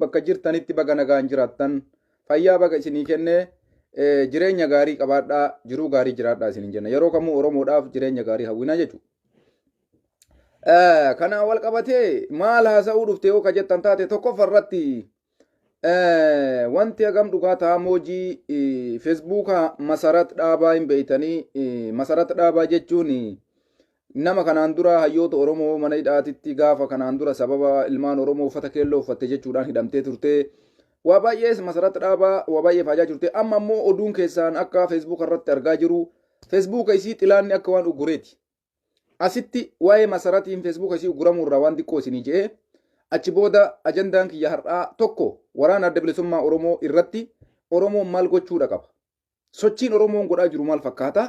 bakka jirtanitti baga nagaan jiraattan fayyaa baga isinii kennee jireenya gaarii qabaadhaa jiruu gaarii jiraadhaa isin jenna yeroo kamuu oromoodhaaf jireenya gaarii hawwina jechuudha. Kana wal qabatee maal haasa'uu dhufte yoo ka jettan taate tokkoffarratti wanti hagam dhugaa ta'a moojii feesbuuka masarat dhaabaa hin beeytanii masarat dhaabaa jechuun nama kanaan dura hayyoota oromoo mana hidhaatitti gaafa kanaan dura sababa ilmaan oromoo uffata keelloo uffatte jechuudhaan hidhamtee turte waa baay'ee masarat dhaabaa waa baay'ee faajaa turte amma immoo oduun keessaan akka feesbuuka irratti argaa jiru feesbuuka isii xilaanni akka waan ugureeti asitti waa'ee masaratiin feesbuuka isii uguramuu irraa waan xiqqoo isinii jedhee achi booda ajandaan kiyya har'aa tokko waraana adda bilisummaa oromoo irratti oromoon maal gochuudha qaba sochiin oromoon godhaa jiru maal fakkaata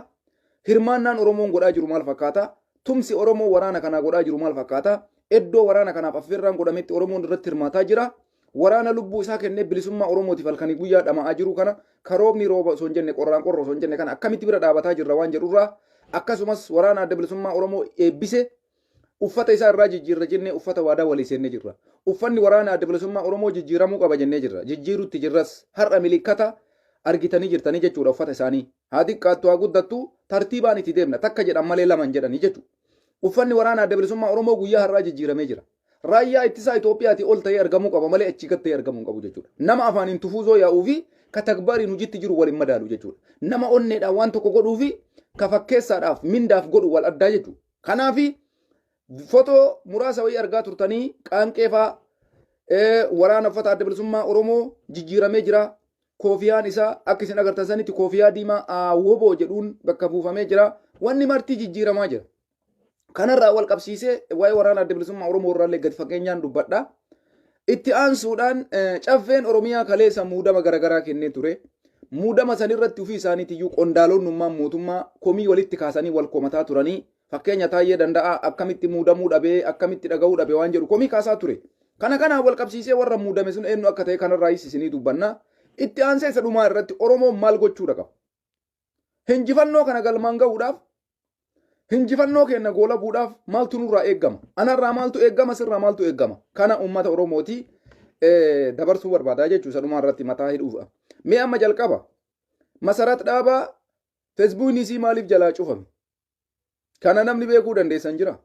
hirmaannaan oromoon godhaa jiru maal fakkaata tumsi oromoo waraana kanaa godhaa jiru maal fakkaata iddoo waraana kanaaf affeerraan godhametti oromoon irratti hirmaataa jira waraana lubbuu isaa kennee bilisummaa oromootiif halkanii guyyaa dhama'aa jiru kana karoobni rooba osoo hin jenne qorraan qorra osoo hin jenne kana akkamitti bira dhaabataa jirra waan jedhurraa akkasumas waraana adda bilisummaa oromoo eebbise uffata isaa irraa jijjiirra jennee uffata waadaa walii seennee jirra uffanni waraana adda bilisummaa oromoo jijjiiramuu qaba jennee jirra jijjiirutti jirras har'a milikkata argitanii jirtanii jechuudha uffata isaanii haa xiqqaattu haa guddattu tartiibaan itti deemna takka jedhan malee laman jedhanii jechuudha uffanni waraana adda bilisummaa oromoo guyyaa har'aa jijjiiramee jira raayyaa ittisaa Itoophiyaati ol ta'ee argamuu qaba malee achi gad ta'ee argamuu qabu jechuudha nama afaaniin tufuuzoo yaa'uu fi ka takbaariin hojiitti jiru waliin madaalu jechuudha nama onneedhaan waan tokko godhuu fi ka fakkeessaadhaaf mindaaf godhu wal addaa jechuudha kanaafi foto muraasa wayii argaa turtanii qaanqeefaa waraana uffata adda bilisummaa oromoo jijjiiramee jira koofiyaan isaa akka isin agartan sanitti koofiyaa diimaa awwoboo jedhuun bakka buufamee jira wanni marti jijjiiramaa jira kanarraa wal qabsiisee waa'ee waraana adda bilisummaa oromoo irraallee gadi fageenyaan dubbadha itti aansuudhaan caffeen oromiyaa kaleessa muudama garagaraa kennee ture muudama sanirratti ofii isaaniitiyyuu qondaalonnummaan mootummaa komii walitti kaasanii wal komataa turanii fakkeenya taayee danda'a akkamitti muudamuu dhabee akkamitti dhaga'uu dhabee waan jedhu komii kaasaa ture kana wal qabsiisee warra muudame sun eenyu akka ta'e kanarraa isinii dubbanna itti aansee isa dhumaa irratti oromoon maal gochuudha qaba hinjifannoo kana galmaan ga'uudhaaf hinjifannoo keenya goolabuudhaaf maaltu nurraa eeggama anarraa maaltu eeggama sirraa maaltu eeggama kana ummata oromooti dabarsuu barbaadaa jechuudha dhumaa irratti mataa hidhuufa mee amma jalqaba masarat dhaabaa feesbuukni isii maaliif jalaa cufame kana namni beekuu dandeessan jira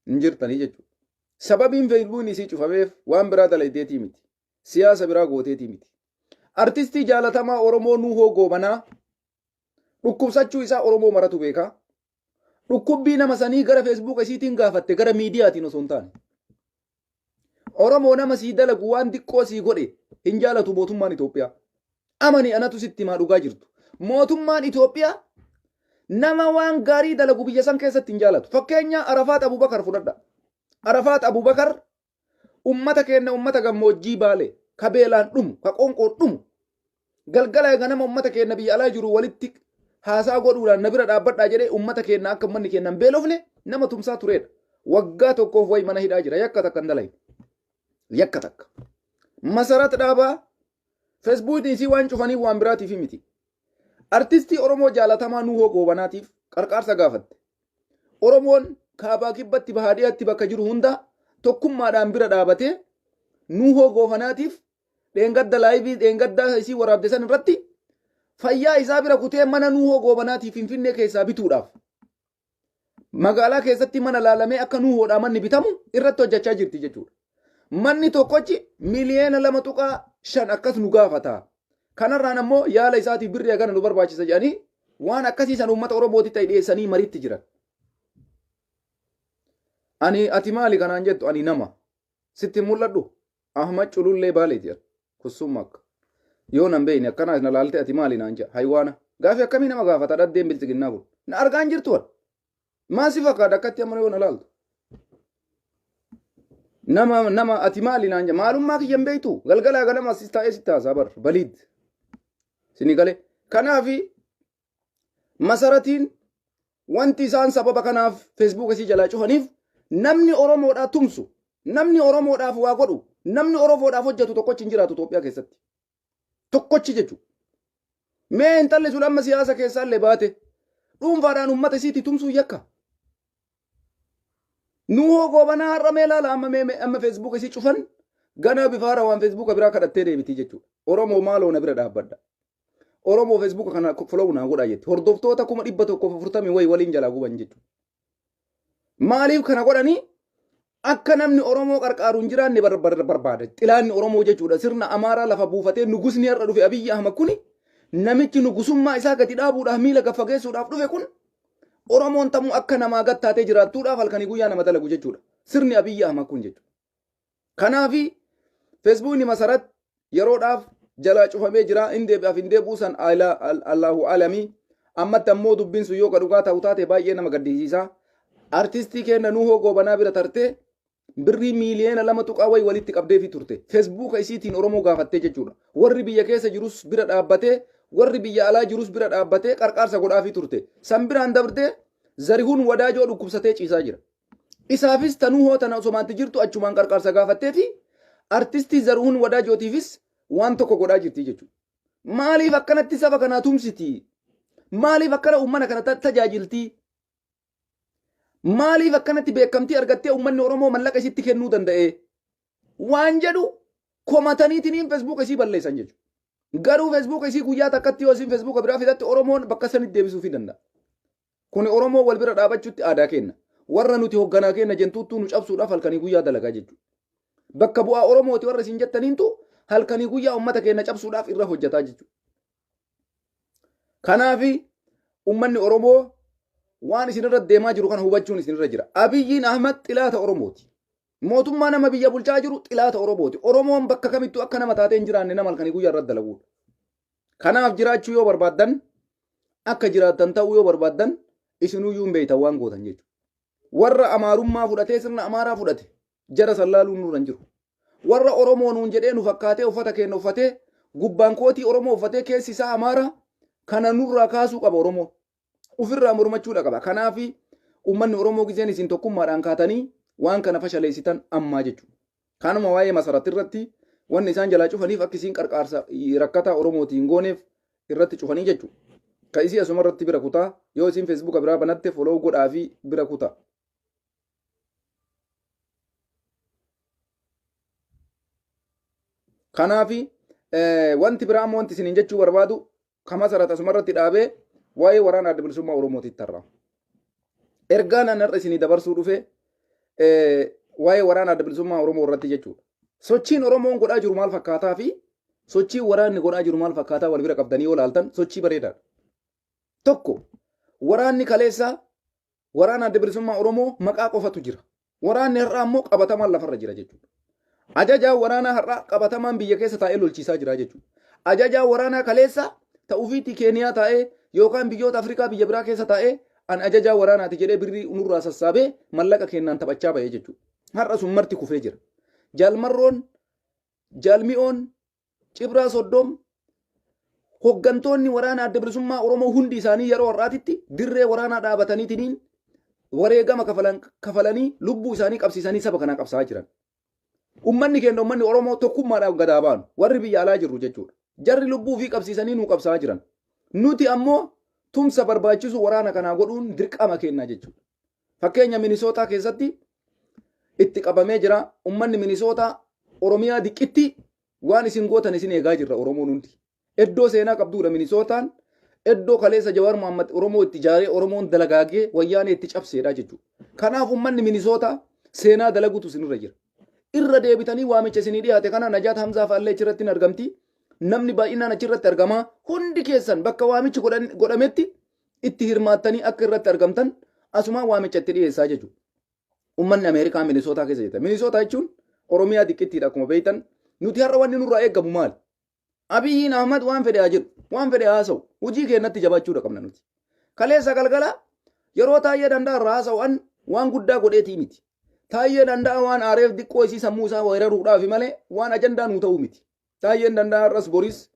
hin jirtanii jechuudha sababiin feesbuukni isii cufameef waan biraa dalayteetii miti siyaasa biraa gooteetii miti artistii jaalatamaa oromoo nuuhoo goobanaa dhukkubsachuu isaa oromoo maratu beekaa dhukkubbii nama sanii gara feesbuuka isiitiin gaafatte gara miidiyaatiin osoo hin taane oromoo nama sii dalagu waan xiqqoo sii godhe hin jaalatu mootummaan Itoophiyaa amani anatu sitti maa dhugaa jirtu mootummaan Itoophiyaa nama waan gaarii dalagu biyya san keessatti hin jaalatu fakkeenya Arafaat Abubakar fudhadha Arafaat Abubakar ummata keenya ummata gammoojjii baale ka beelaan dhumu ka qonqoon dhumu galgala ganama ummata keenya biyya alaa jiru walitti haasaa godhuudhaan na bira dhaabbadhaa jedhee ummata keenya akka ummanni keenya beelofne nama tumsaa turedha waggaa tokkoof wayi mana hidhaa jira yakka takka hin dalagne yakka takka masarat dhaabaa feesbuukni isii waan cufanii waan biraatiif miti artistii oromoo jaalatamaa nuuhoo goobanaatiif qarqaarsa gaafatte oromoon kaabaa kibbatti bahaadhiyaatti bakka jiru hunda tokkummaadhaan bira dhaabatee nuuhoo goobanaatiif dheengadda laayivii dheengaddaa isii waraabde san irratti fayyaa isaa bira kutee mana nuuhoo goobanaatiif finfinnee keessaa bituudhaaf magaalaa keessatti mana laalamee akka nuuhoodhaa manni bitamu irratti hojjechaa jirti jechuudha manni tokkochi miliyoona 2.5 akkas nu gaafata kanarraan ammoo yaala isaatiif birrii hagana nu barbaachisa jedhanii waan akkasiisan uummata oromootti ta'e dhiyeessanii mariitti jiran ati maali kanaan jettu ani nama sitti mul'adhu Ahmad Culullee Baaleeti jedha kusumma akka yoo nan beeyne akkana na laalte ati maali naan jedha haywaana gaafi akkamii nama gaafata dhaddeen bilchiginnaa kun na argaan jirtu wal maasi fakkaata akkatti amma yoo na laaltu nama ati maali naan jedha maalummaa kiyyan beeytu galgalaa ganama asis taa'ee sitti haasaa bar baliid sini galee kanaafi masaratiin wanti isaan sababa kanaaf feesbuuk isii jalaa cufaniif namni oromoodhaa tumsu namni oromoodhaaf waa godhu namni oromoodhaaf hojjetu tokkochi hin jiraatu Itoophiyaa keessatti tokkochi jechuudha mee intalli sun amma siyaasa keessaallee baate dhuunfaadhaan uummata isiitti tumsuu yakka nuuhoo goobanaa har'a mee laala amma feesbuuk isii cufan Gana bifaara waan Facebook biraa kadhattee deebiti jechuudha. Oromoo maaloo na bira dhaabbadha. Oromoo Facebook kana follow naa godhaa jetti. Hordoftoota 140 waliin jalaa guban jechuudha. Maaliif kana godhanii akka namni Oromoo qarqaaruun jiraanne barbaada. Xilaanni Oromoo jechuudha. Sirna Amaaraa lafa buufatee nugusni har'a dhufe Abiyyi Ahmad kuni namichi nugusummaa isaa gadi dhaabuudhaaf miila gaffageessuudhaaf dhufe kun Oromoon tamuu akka namaa gattaatee jiraattuudhaaf halkanii guyyaa nama dalagu jechuudha. Sirni Abiyyi Ahmad kun jechuudha. Kanaafi Feesbuukni masarat yeroodhaaf jalaa cufamee jira. Indee buusan Allahu alamii. Ammatti ammoo dubbiin sun yoo dhugaa ta'u taate baay'ee nama gaddisiisa. Artistii keenya Nuhoo Goobanaa bira tartee birrii miiliyoona 2 walitti qabdee fi turte. Feesbuuka isiitiin Oromoo gaafattee jechuudha. Warri biyya keessa jirus bira dhaabbatee warri biyya alaa jirus bira dhaabbatee qarqaarsa godhaa fi turte. San biraan dabrtee Zarihuun Wadaajoo dhukkubsatee ciisaa jira. Isaafis Nuhoo tana osomaatti jirtu achumaan qarqaarsa gaafattee fi artistii Zarihuun Wadaajootiifis waan tokko godhaa jirti jechuudha. Maaliif akkanatti saba kanaa tumsiti? Maaliif akkana uummata kana tajaajilti? Maaliif akkanatti beekamtii argattee uummanni Oromoo mallaqa isitti kennuu danda'e? Waan jedhu komataniitiin Facebook isii balleessan jechuudha. Garuu Facebook isii guyyaa takkatti yoo isin Facebook biraa fidatti Oromoon bakka sanitti deebisuu fi danda'a. Kun Oromoo wal bira dhaabachuutti aadaa kenna. Warra nuti hoogganaa kenna jentuuttuu nu cabsuudhaaf halkanii guyyaa dalagaa jechuudha. Bakka bu'aa Oromooti warra isin jettaniintu halkanii guyyaa uummata keenya cabsuudhaaf irra hojjetaa jechuudha. Kanaafi uummanni Oromoo waan isinirra deemaa jiru kana hubachuun isinirra jira. Abiyyiin Ahmad xilaata Oromooti. Mootummaa nama biyya bulchaa jiru xilaata Oromooti. Oromoon bakka kamittuu akka nama taatee hin jiraanne nama halkanii guyyaa irratti dalaguudha. Kanaaf jiraachuu yoo barbaaddan akka jiraattan ta'uu yoo barbaaddan isinuyyuu hin beektan waan gootan jechuudha. Warra Amaarummaa fudhatee sirna Amaaraa fudhate jara sallaaluun nurra hin jiru. Warra Oromoo nuun jedhee nu fakkaatee uffata keenya uffatee gubbaan kootii Oromoo uffatee keessi isaa Amaaraa kana nurraa kaasuu qaba Oromoo. Ufirraa mormachuudha qaba. Kanaafi uummanni Oromoo giseen isin tokkummaadhaan kaatanii waan kana fashaleessitan ammaa jechuudha. Kanuma waa'ee masaratti irratti wanni isaan jalaa cufaniif akka isin qarqaarsa rakkataa Oromootiin gooneef irratti cufanii jechuudha. Ka isii asuma irratti bira kutaa yoo isin Facebook biraa banatte follow godhaa fi bira kutaa. Kanaafi wanti biraa ammoo wanti isiniin jechuu barbaadu kama sarata asuma irratti dhaabee waa'ee waraana adda bilisummaa Oromootitti tarraa. Ergaan ani har'a isinii dabarsuu dhufe waa'ee waraana adda bilisummaa Oromoo irratti jechuudha. Sochiin Oromoon godhaa jiru maal fakkaataa fi sochii waraanni godhaa jiru maal fakkaataa wal bira qabdanii yoo ilaaltan sochii bareedaadha. Tokko waraanni kaleessaa waraana adda bilisummaa Oromoo maqaa qofatu jira. Waraanni har'aa ammoo qabatamaan lafarra jira jechuudha. Ajajaa waraanaa har'aa qabatamaan biyya keessa taa'ee lolchiisaa jira jechuudha. Ajajaa waraanaa kaleessaa ta'uufiitti Keeniyaa taa'ee yookaan biyyoota Afrikaa biyya biraa keessa taa'ee an ajajaa waraanaati jedhee birrii nurraa sassaabee mallaqa kennaan taphachaa ba'ee jechuudha. Har'a sun marti kufee jira. Jaalmarroon, Jaalmi'oon, Cibraa Soddom hoggantoonni waraana adda bilisummaa Oromoo hundi isaanii yeroo har'aatitti dirree waraanaa dhaabataniitiin wareegama kafalanii lubbuu isaanii qabsiisanii saba kanaa qabsaa jiran. Uummanni keenya uummanni Oromoo tokkummaadhaan gadaa baanu warri biyya alaa jirru jechuudha. Jarri lubbuu fi qabsiisanii nu qabsaa jiran. Nuti ammoo tumsa barbaachisu waraana kanaa godhuun dirqama kenna jechuudha. Fakkeenya Minisootaa keessatti itti qabamee jira. Uummanni Minisootaa Oromiyaa diqqitti waan isin gootan isin eegaa jirra Oromoon hundi. Iddoo seenaa qabduudha Minisootaan. Iddoo kaleessa Jawaar Mohaammed Oromoo itti ijaaree Oromoon dalagaagee wayyaanee itti cabseedha jechuudha. Kanaaf uummanni Minisootaa seenaa dalaguutu isinirra jira. Irra deebitanii waamicha isinii dhiyaate kana Najaat Hamzaa fa'allee achirratti hin argamti. Namni baay'inaan achirratti argamaa hundi keessan bakka waamichi godhametti itti hirmaattanii akka irratti argamtan asumaan waamicha itti dhiyeessaa jechuudha. Uummanni Ameerikaa Minisootaa keessa jirta. Minisootaa jechuun Oromiyaa diqqittiidha akkuma beektan. Nuti har'a wanni nurraa eeggamu maali? Abiyyiin Ahmad waan fedhe haa jedhu, waan fedhe haasa'u, hojii keenyatti jabaachuudha qabna nuti. Kaleessa galgala yeroo taayee danda'a irraa haasa'u waan guddaa godheetii miti. Taayee danda'a waan aareef diqqoo isii sammuu isaa weeraruudhaaf malee waan ajandaa nuu ta'uu miti. Taayeen danda'a har'as boris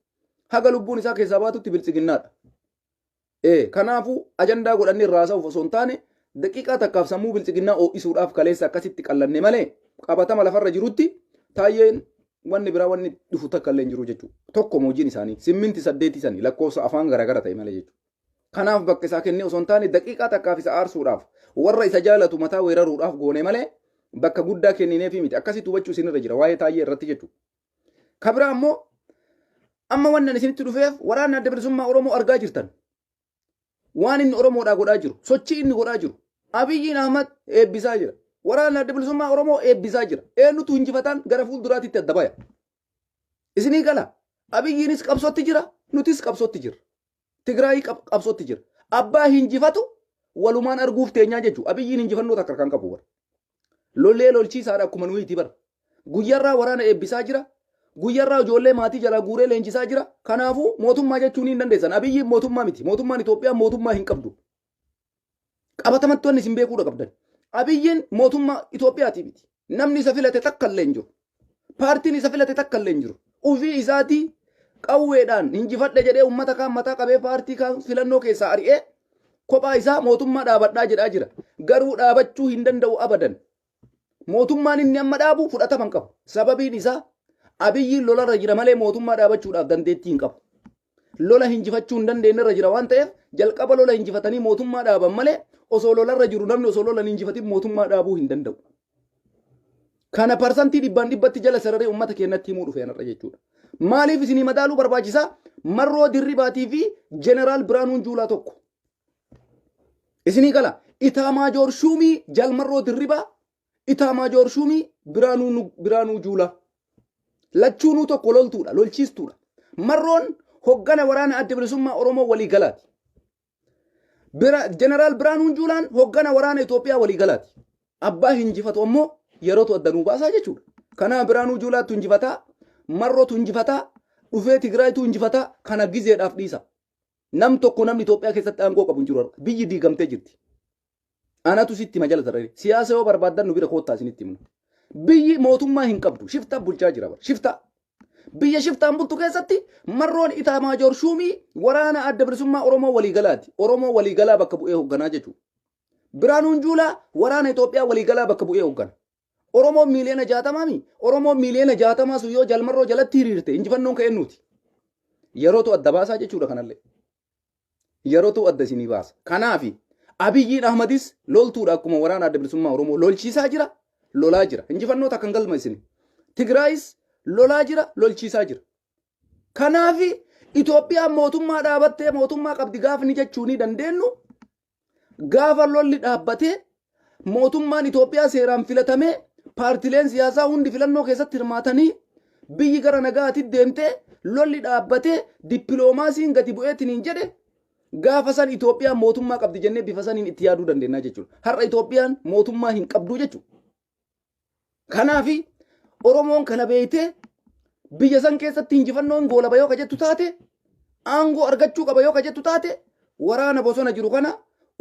haga lubbuun isaa keessaa baatutti bilchiginnaadha. Kanaafuu ajandaa godhannee irraa haasa'uuf osoo hin taane daqiiqaa takkaaf sammuu bilchiginnaa ho'isuudhaaf kaleessa akkasitti qallanne malee qabatama lafarra jirutti taayeen wanni biraa wanni dhufu takka illee hin jiru jechuudha. Tokko moojiin isaanii 8-8 sanii lakkoofsa afaan garaagara ta'e malee jechuudha. Kanaaf bakka isaa kennee osoo hin taane daqiiqaa takkaaf isa aarsuudhaaf warra isa jaalatu mataa weeraruudhaaf goone malee bakka guddaa kennineefi miti akkasitti hubachuu isinirra jira waa'ee taayee irratti jechuudha. Kabira ammoo amma wannan isinitti dhufeef waraana adda bilisummaa Oromoo argaa jirtan. Waan inni Oromoodhaa godhaa jiru, sochii inni godhaa jiru. Abiyyiin Ahmad eebbisaa jira. Waraana adda bilisummaa Oromoo eebbisaa jira. Eenyutu injifataan gara fuulduraatitti adda baya. Isinii gala. Abiyyiinis qabsootti jira, nutis qabsootti jira. Tigraayii qabsootti jira. Abbaa hinjifatu walumaan arguuf teenyaa jechuudha. Abiyyiin injifannoo takka kan qabu bara. Lollee lolchiisaadha akkuma nuyi bara. Guyyarraa waraana eebbisaa jira. Guyyarraa ijoollee maatii jalaa guuree leenjisaa jira. Kanaafuu mootummaa jechuun hin dandeessan. Abiyyiin mootummaa miti. Mootummaan Itoophiyaa mootummaa hin qabdu. Qabatamatti wanni isin beekuudha qabdan. Abiyyiin mootummaa Itoophiyaati miti. Namni isa filate takka illee hin jiru. Paartiin isa filate takka illee hin jiru. Ufii isaatii qawweedhaan injifadhe jedhee uummata kaan mataa qabee paartii kaan filannoo keessaa ari'ee kophaa isaa mootummaa dhaabadhaa jedhaa jira. Garuu dhaabachuu hin danda'u abadan. Mootummaan inni amma dhaabu fudhatama hin qabu. Sababiin isaa Abiyyiin lolarra jira malee mootummaa dhaabachuudhaaf dandeettii hin qabu. Lola hinjifachuu hin dandeenyerra jira waan ta'eef jalqaba lola hinjifatanii mootummaa dhaaban malee osoo lolarra jiru namni osoo lola hinjifatin mootummaa dhaabuu hin danda'u. Kana parsantii dhibbaan dhibbatti jala sararee uummata keenyatti himuu dhufeenarra jechuudha. Maaliif isinii madaaluu barbaachisaa? Marroo Dirribaatii fi Jeneraal Biraanuun Juulaa tokko. Isinii gala Itaamaajoor Shuumii Jalmarroo Dirribaa, Itaamaajoor Shuumii Biraanuu Juulaa. Lachuunuu tokko loltuudha, lolchiistuudha. Marroon hoggana waraana adda bilisummaa Oromoo walii galaati. Jeneraal Biraanuun Juulaan hoggana waraana Itoophiyaa walii galaati. Abbaa hinjifatu ammoo yerootu addanuu baasaa jechuudha. Kanaaf Biraanuu Juulaatu injifataa, Marrootu injifataa, dhufee Tigraayitu injifataa, kana gizeedhaaf dhiisa. Nam tokko namni Itoophiyaa keessatti aangoo qabu hin jiru. Biyyi diigamtee jirti. Anatu sitti majala sararee. Siyaasa yoo barbaaddan nu bira koottaa isinitti himna. Biyyi mootummaa hin qabdu. Shiftaa bulchaa jira bara. Shiftaa. Biyya shiftaan bultu keessatti Marroon Itaamaajoor Shuumii waraana adda bilisummaa Oromoo waliigalaati. Oromoo waliigalaa bakka bu'ee hoogganaa jechuudha. Biraanuun Juulaa waraana Itoophiyaa waliigalaa bakka bu'ee hooggana. Oromoon miiliyoona 60 Oromoon miiliyoona 60 sun yoo Jalmarroo jalatti hiriirte injifannoon ka'ennuuti. Yerootu adda baasaa jechuudha kanallee. Yerootu adda isinii baasa. Kanaafi Abiyyiin Ahmadis loltuudha akkuma waraana adda bilisummaa Oromoo lolchiisaa jira, lolaa jira. Injifannoo takkan galma isini. Tigraayis lolaa jira, lolchiisaa jira. Kanaafi Itoophiyaan mootummaa dhaabattee mootummaa qabdi gaafni jechuu ni dandeenyu. Gaafa lolli dhaabbatee mootummaan Itoophiyaa seeraan filatamee paartileen siyaasaa hundi filannoo keessatti hirmaatanii biyyi gara nagaatti deemtee lolli dhaabbatee dippiloomaasiin gadi bu'eetiin jedhe gaafa san Itoophiyaan mootummaa qabdi jennee bifa saniin itti yaaduu dandeenya jechuudha. Har'a Itoophiyaan mootummaa hin qabdu jechuudha. Kanaafi Oromoon kana beeytee biyya san keessatti injifannoon goolaba yoo kajettu taate aangoo argachuu qaba yoo kajettu taate waraana bosona jiru kana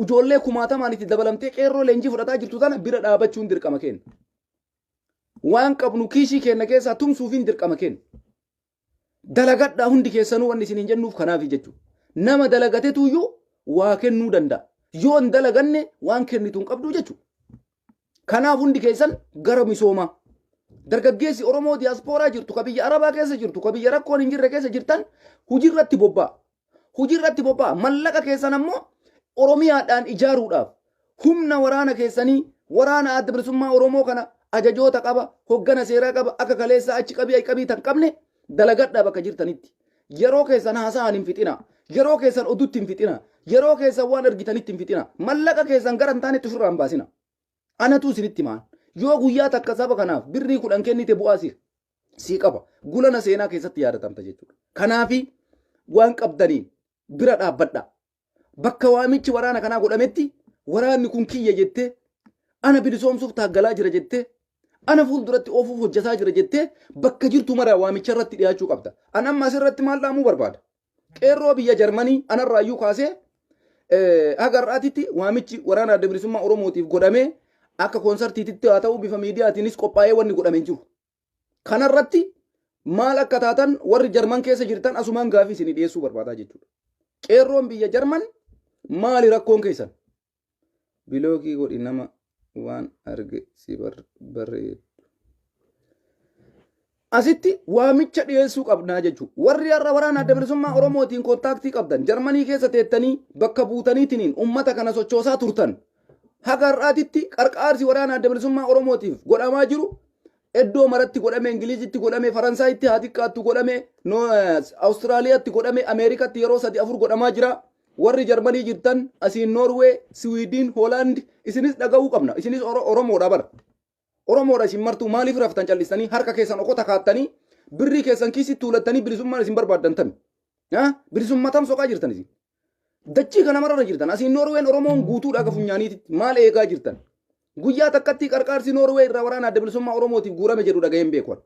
ijoollee kumaatamaan itti dabalamtee qeerroo leenjii fudhataa jirtu tana bira dhaabachuun dirqama kenna. Waan qabnu kiishii keenya keessaa tumsuufiin dirqama kenna. Dalagadhaa hundi keessanuu wanni isin hin jennuuf kanaafi jechuudha. Nama dalagatetuyyuu waa kennuu danda'a. Yoo hin dalaganne waan kennitu hin qabdu jechuudha. Kanaaf hundi keessan gara misoomaa. Dargaggeessi Oromoo diyaaspooraa jirtu, ka biyya Arabaa keessa jirtu, ka biyya rakkoon hin jirre keessa jirtan hojiirratti bobba'a. Hojiirratti bobba'a. Mallaqa keessan ammoo Oromiyaadhaan ijaaruudhaaf humna waraana keessanii waraana adda bilisummaa Oromoo kana ajajoota qaba, hoggana seeraa qaba, akka kaleessa achi qabii tan qabne dalagadhaa bakka jirtanitti. Yeroo keessan haasa'an hin fixina. Yeroo keessan oduutti hin fixina. Yeroo keessan waan argitanitti hin fixina. Mallaqa keessan gara hin taanetti ofirraa hin baasina. Anatu isinitti maan. Yoo guyyaa takka saba kanaaf birrii 10 kennite bu'aa sii qaba. Gulana seenaa keessatti yaadatamta jechuudha. Kanaafi waan qabdaniin bira dhaabbadha. Bakka waamichi waraana kanaa godhametti waraanni kun kiyya jettee ana bilisoomsuuf taaggalaa jira jettee ana fuulduratti oofuuf hojjetaa jira jettee bakka jirtu maraa waamicha irratti dhiyaachuu qabda. An amma asirratti maal dhaamuu barbaada? Qeerroo biyya Jarmanii anarraayyuu kaasee agarraatitti waamichi waraana adda bilisummaa Oromootiif godhamee akka koonsartiititti haa ta'u bifa miidiyaatiinis qophaa'ee wanni godhamee jiru. Kanarratti maal akka taatan warri Jarman keessa jirtan asumaan gaafii isinii dhiyeessuu barbaadaa jechuudha. Qeerroon biyya Jarman maali rakkoon keessan? Biloogii godhi nama waan arge si barreeddu. Asitti waamicha dhiyeessuu qabnaa jechuudha. Warri har'a waraana adda bilisummaa Oromootiin kontaaktii qabdan Jarmanii keessa teettanii bakka buutaniitiin uummata kana sochoosaa turtan. haga har'aatitti qarqaarsi waraana adda bilisummaa Oromootiif godhamaa jiru iddoo maratti godhame Ingilizitti godhame Faransaayitti haa xiqqaattu godhame Awustiraaliyaatti godhame Ameerikaatti yeroo 3-4 godhamaa jira. Warri Jarmanii jirtan asiin Noorwee, Swiidin, Hoolaand isinis dhaga'uu qabna. Isinis Oromoodha bara. Oromoodha isin martuu maaliif raftan callisanii harka keessan okota kaattanii birrii keessan kiisitti tuulattanii bilisummaan isin barbaaddan tami. Bilisummaa tam soqaa jirtan isin. Dachii kana mararra jirtan asiin Noorween Oromoon guutuudha akka funyaaniititti maal eegaa jirtan. Guyyaa takkatti qarqaarsi Noorwee irraa waraana adda bilisummaa Oromootiif guurame jedhu dhaga'een beekwan.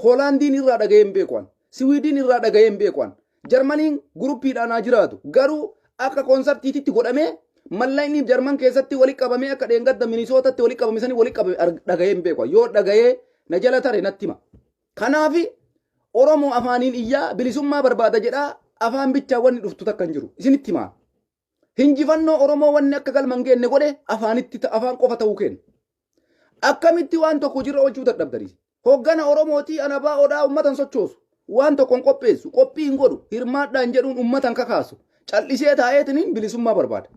Hoolaandiin irraa dhaga'een beekwan. Swiidin irraa dhaga'een beekwan. Jarmaniin guruppiidhaan haa jiraatu. Garuu akka konsartiititti godhamee mallayni Jarman keessatti walitti qabamee akka dheengadda Minisootatti walitti qabame sanii walitti qabame dhaga'een beekwan. Yoo dhaga'ee na jala tare natti hima. Kanaafi Oromoo afaaniin iyyaa bilisummaa barbaada jedhaa afaan bichaa wanni dhuftu takka hin jiru. Isinitti himaa. Injifannoo Oromoo wanni akka galman geenne godhe afaan qofa ta'uu kenna. Akkamitti waan tokko jirra oolchuu dadhabdariisi. Hoggana Oromootii anabaa odaa ummatan sochoosu. Waan tokkon qopheessu qophii hin godhu hirmaadhaan jedhuun ummatan kakaasu. Callisee taa'eetiniin bilisummaa barbaada.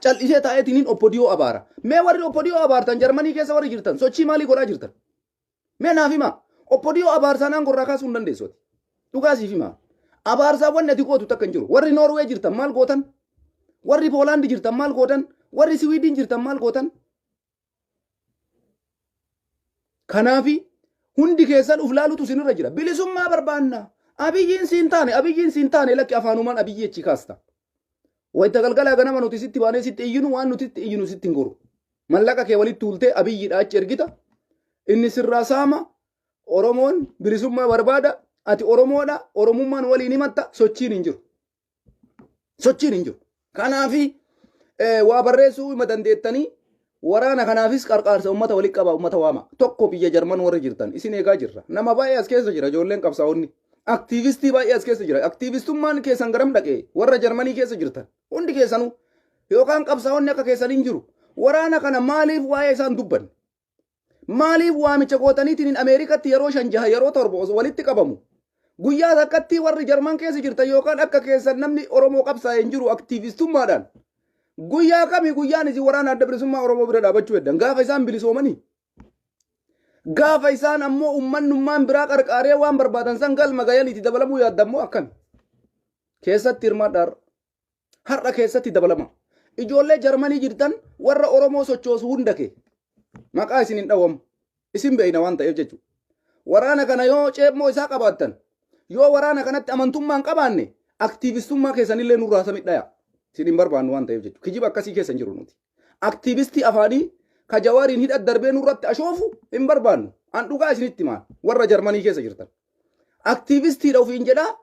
Callisee taa'eetiniin oppodiyoo abaara. Mee warri oppodiyoo abaartan Jarmanii keessa warri jirtan sochii maalii godhaa jirtan? Mee naaf himaa. Oppodiyoo abaarsanaan gorraa kaasuu hin dandeessooti. Dhugaasiif himaa. Abaarsaa wanni ati gootu takka hin jiru. Warri Noorwee jirtan maal gootan? Warri Poolaandi jirtan maal gootan? Warri Swiidin jirtan maal gootan? Kanaafi hundi keessan uf laalutu sinirra jira. Bilisummaa barbaanna. Abiyyiin siin taane lakki afaanumaan abiyyi achi kaasta. Wayita galgalaa ganama nuti sitti baanee sitti iyyinu waan nuti sitti iyyinu sitti hin goru. Mallaqa kee walitti tuultee abiyyiidha achi ergita. Inni sirraa saama. Oromoon bilisummaa barbaada. Ati Oromoodha. Oromummaan waliin himatta. Sochiin hin jiru. Sochiin hin jiru. Kanaafi waa barreessuu hima dandeettanii waraana kanaafis qarqaarsa ummata walitti qaba ummata waama. Tokko biyya Jarman warri jirtan isin eegaa jirra. Nama baay'ee as keessa jira ijoolleen qabsaa'onni. Aktiivistii baay'ee as keessa jira. Aktiivistummaan keessan garam dhaqee warra Jarmanii keessa jirtan hundi keessanuu yookaan qabsaa'onni akka keessan hin jiru. Waraana kana maaliif waa'ee isaan dubban? Maaliif waamicha gootaniitiin Ameerikatti yeroo 5-6 yeroo 7 walitti qabamu? Guyyaa takkatti warri Jarman keessa jirtan yookaan akka keessan namni Oromoo qabsaa'ee hin jiru aktiivistummaadhaan. Guyyaa kami guyyaan isin waraana adda bilisummaa Oromoo bira dhaabachuu heddan gaafa isaan bilisoomanii. Gaafa isaan ammoo ummannummaan biraa qarqaaree waan barbaadan san galma gayaniiti dabalamuu yaaddammoo akkami? Keessatti hirmaadhaar. Har'a keessatti dabalama. Ijoollee Jarmanii jirtan warra Oromoo sochoosu hunda kee. Maqaa isin hin dhawamu. Isin beeyna waan ta'eef jechuudha. Waraana kana yoo ceebmoo isaa qabaattan yoo waraana kanatti amantummaan qabaanne aktiivistummaa keessanillee nurraa samidhaya. Isin hin barbaannu waan ta'eef jechuudha. Kijiba akkasii keessa hin jiru nuti. Aktiivistii afaanii ka jawaariin hidhat darbee nurratti ashoofu hin barbaannu. An dhugaa isinitti maal warra Jarmanii keessa jirtan. Aktiivistiidha ofiin jedhaa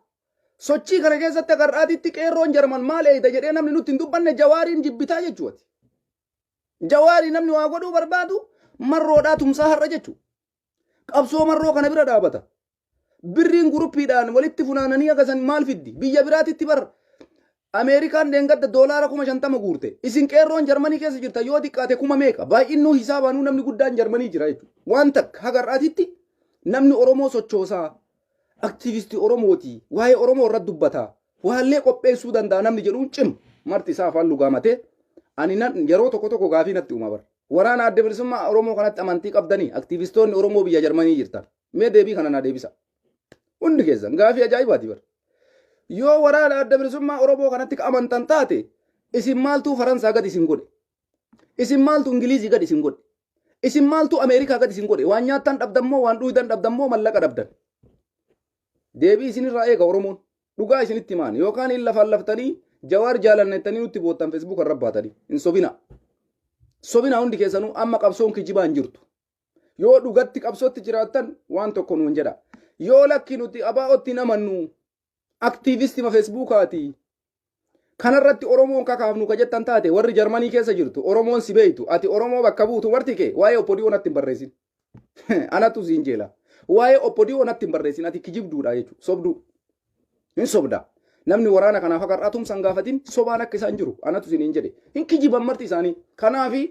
sochii kana keessatti agarraatitti qeerroon Jarman maal eeyita jedhee namni nutti hin dubbanne jawaariin jibbitaa jechuudha. Jawaarii namni waa godhuu barbaadu marroodhaa tumsaa har'a jechuudha. Qabsoo marroo kana bira dhaabata. Birriin guruppiidhaan walitti funaananii agasan maal fiddi? Biyya biraatitti bar Ameerikaan deengadda doolaara 50 guurte. Isin qeerroon Jarmanii keessa jirta yoo xiqqaate 1000 meeqa? Baay'innuu hisaabaanuu namni guddaan Jarmanii jira jechuudha. Waan takka hagarraatitti namni Oromoo sochoosaa aktiivistii Oromooti. Waa'ee Oromoo irratti dubbata. Waallee qopheessuu danda'a namni jedhuun cim marti isaa afaan lugaamatee ani yeroo tokko gaafii natti uuma bara. Waraana adda bilisummaa Oromoo kanatti amantii qabdanii aktiivistoonni Oromoo biyya Jarmanii jirtan. Mee deebii kana na deebisa. Hundi keessan gaafii ajaa'ibaati bara. Yoo waraana adda bilisummaa Oromoo kanatti amantan taate isin maaltu Faransaa gad isin godhe? Isin maaltu Ingilizii gad isin godhe? Isin maaltu Ameerikaa gad isin godhe? Waan nyaattan dhabdammoo waan dhuyidan dhabdammoo mallaqa dhabdan. Deebii isinirraa eega Oromoon. Dhugaa isinitti himaan yookaan hin lafaan laftanii jawaar jaalannettanii nutti boottan Facebook irra baatanii hin sobina. Sobina hundi keessanuu amma qabsoon kijibaa hin jirtu. Yoo dhugatti qabsootti jiraattan waan tokko nuun jedha. Yoo lakki nuti abaa'otti namannu aktiivistima Facebookaati. Kanarratti Oromoon kakaafnu ka jettan taate warri Jarmanii keessa jirtu Oromoon si beeytu ati Oromoo bakka buutu warti kee waa'ee oppodiyoo natti hin barreessin. Anatu siin jeela. Waa'ee oppodiyoo natti hin barreessin ati kijibduudha jechuudha. Sobduu. Hin sobda. Namni waraana kanaaf akka har'aatuun san gaafatin sobaan akka isaan jiru anatu siin hin jedhe. Hin kijiban marti isaanii. Kanaafi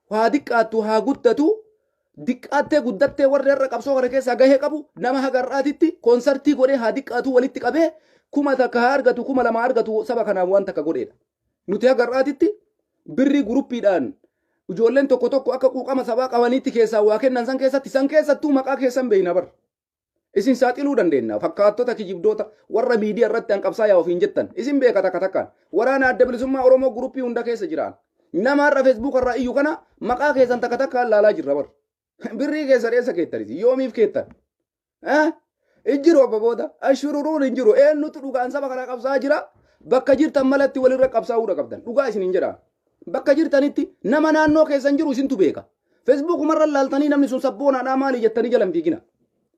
waa diqqaattu haa guddatu. Diqqaattee guddattee warri irra qabsoo kana keessaa gahee qabu nama hagarraatitti koonsartii godhee haa diqqaatu walitti qabee 1000 takka haa argatu 2000 argatu saba kanaaf waan takka godheedha. Nuti hagarraatitti birrii guruppiidhaan ijoolleen tokko tokko akka quuqama sabaa qabaniitti keessaa waa kennan san keessattuu maqaa keessan beeyna bar. Isin saaxiluu dandeenya fakkaattota kijibdoota warra miidiyaa irratti hanqabsaa yaa ofiin jettan isin beeka takka takkaan waraana adda bilisummaa Oromoo guruppii hunda keessa jiraan. Nama irra Facebook irraa iyyuu kana maqaa keessan takka takkaan laalaa jirra bar. Birrii keessa dheessa keettanis yoomiif keettan. Injiru obbo booda ashururuun injiru eenyutu dhugaan saba kana qabsaa jira bakka jirtan malatti walirra qabsaa'uudha qabdan dhugaa isin hin jedhaa. Bakka jirtanitti nama naannoo keessan jiru isintu beeka. Facebook marra laaltanii namni sun sabboonaadhaa maali jettanii jalan fiigina.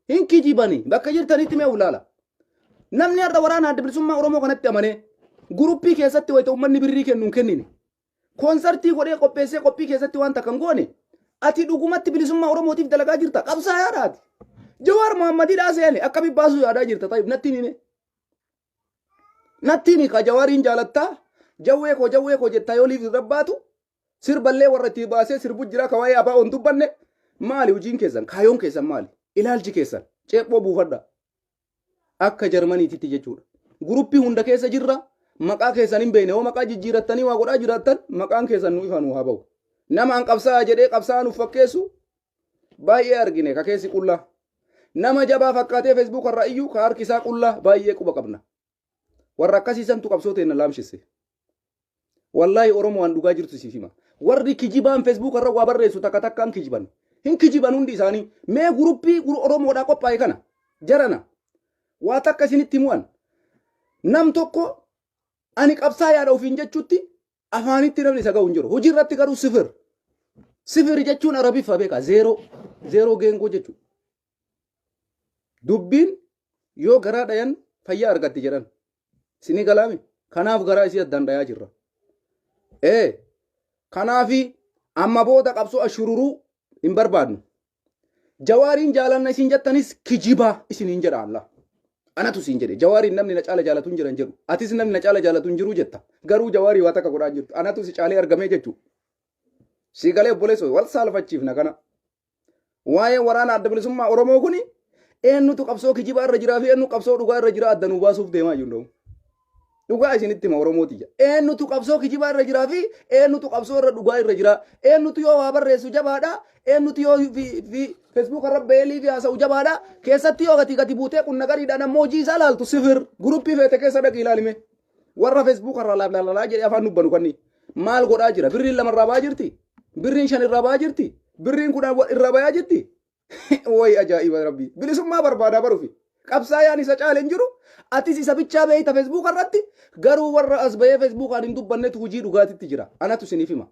Hin kijibanii bakka jirtanitti mee ulaala. Namni har'a waraana adda bilisummaa Oromoo kanatti amanee guruppii keessatti wayita uummanni birrii kennuun kennine. Koonsartii godhee qopheessee qophii keessatti waan takkan goone ati dhugumatti bilisummaa Oromootiif dalagaa jirta qabsaa yaadaati. Jawaar Muhammadidhaa seene akka bibbaasuu yaadaa jirta ta'if natti hime. Natti himi ka Jawaariin jaalattaa jawwee koo jettaa yoo liif rabbaatu sirballee warra itti baasee sirbu jira ka waa'ee abaa on dubbanne maali hojiin keessan kaayoon keessan maali ilaalchi keessan ceephoo buufadha akka Jarmaniititti jechuudha. Guruppii hunda keessa jirra maqaa keessan hin beekne yoo maqaa jijjiirattanii waa godhaa jiraattan maqaan keessan nu ifaan haa ba'u. Nama an qabsaa jedhee qabsaa nuuf fakkeessu baay'ee argine ka keessi qullaa. Nama jabaa fakkaatee Facebook irraa iyyuu ka harki isaa qullaa baay'ee quba qabna. Warra akkasiisantu qabsoota hin laamshisse. Wallahi Oromoo waan dhugaa jirtu siif hima. Warri kijibaan Facebook irra waa barreessu takka takkaan kijiban. Hin kijiban hundi isaanii mee guruppii Oromoodhaa qophaa'e kana jarana waa takka isinitti himu'an. Nam tokko ani qabsaa yaada ofiin jechuutti afaanitti namni isa ga'u hin jiru. Hojii irratti garuu sifir. Sifir jechuun Arabiffaa beeka zeeroo geengoo jechuudha. Dubbiin yoo garaa dhayan fayyaa argatti jedhan. Sini galaami. Kanaaf garaa isii addaan dhayaa jirra. Kanaafi amma booda qabsoo ashururuu hin barbaadnu. Jawaariin jaalanna isin jettanis kijibaa isin hin jedha Allah. Anatu isin jedhe Jawaariin namni na caala jaalatu hin jiran jedhu. Atis namni na caala jaalatu hin jiru jetta. Garuu Jawaarii waa takka godhaa jirtu. Anatu si caalee argamee jechuudha. Si galee obboleessoo wal saalfachiifna kana. Waa'ee waraana adda bilisummaa Oromoo kuni eenyutu qabsoo kijibaa irra jiraa fi eenyu qabsoo dhugaa irra jira adda nu baasuuf deemaa jiru. Dhugaa isinitti hima Oromooti. Eenyutu qabsoo kijibaa irra jiraa fi eenyutu qabsoo irra dhugaa irra jira. Eenyutu yoo waa barreessu jabaadha. Eenyutu yoo Facebook irra beelii fi haasa'u jabaadha. Keessatti yoo gati buutee qunna gariidhaan ammoo hojii isaa laaltu sifir. Guruppii feete keessa dhaqi ilaalime. Warra Facebook irraa laalaa jedhee afaan dubbanu kanni. Maal godhaa jira? Birriin 2 irraa ba'aa jirti? Birriin 5 irraa ba'aa jirti? Birriin 10 irraa ba'aa jirti? Way ajaa'iba rabbii. Bilisummaa barbaadaa baruufi. Qabsaayaan isa caale hin jiru. Atis isa bichaa beeyta Facebook irratti garuu warra as bahee Facebook hin dubbannetu hojii dhugaatitti jira. Anatu isiniif hima.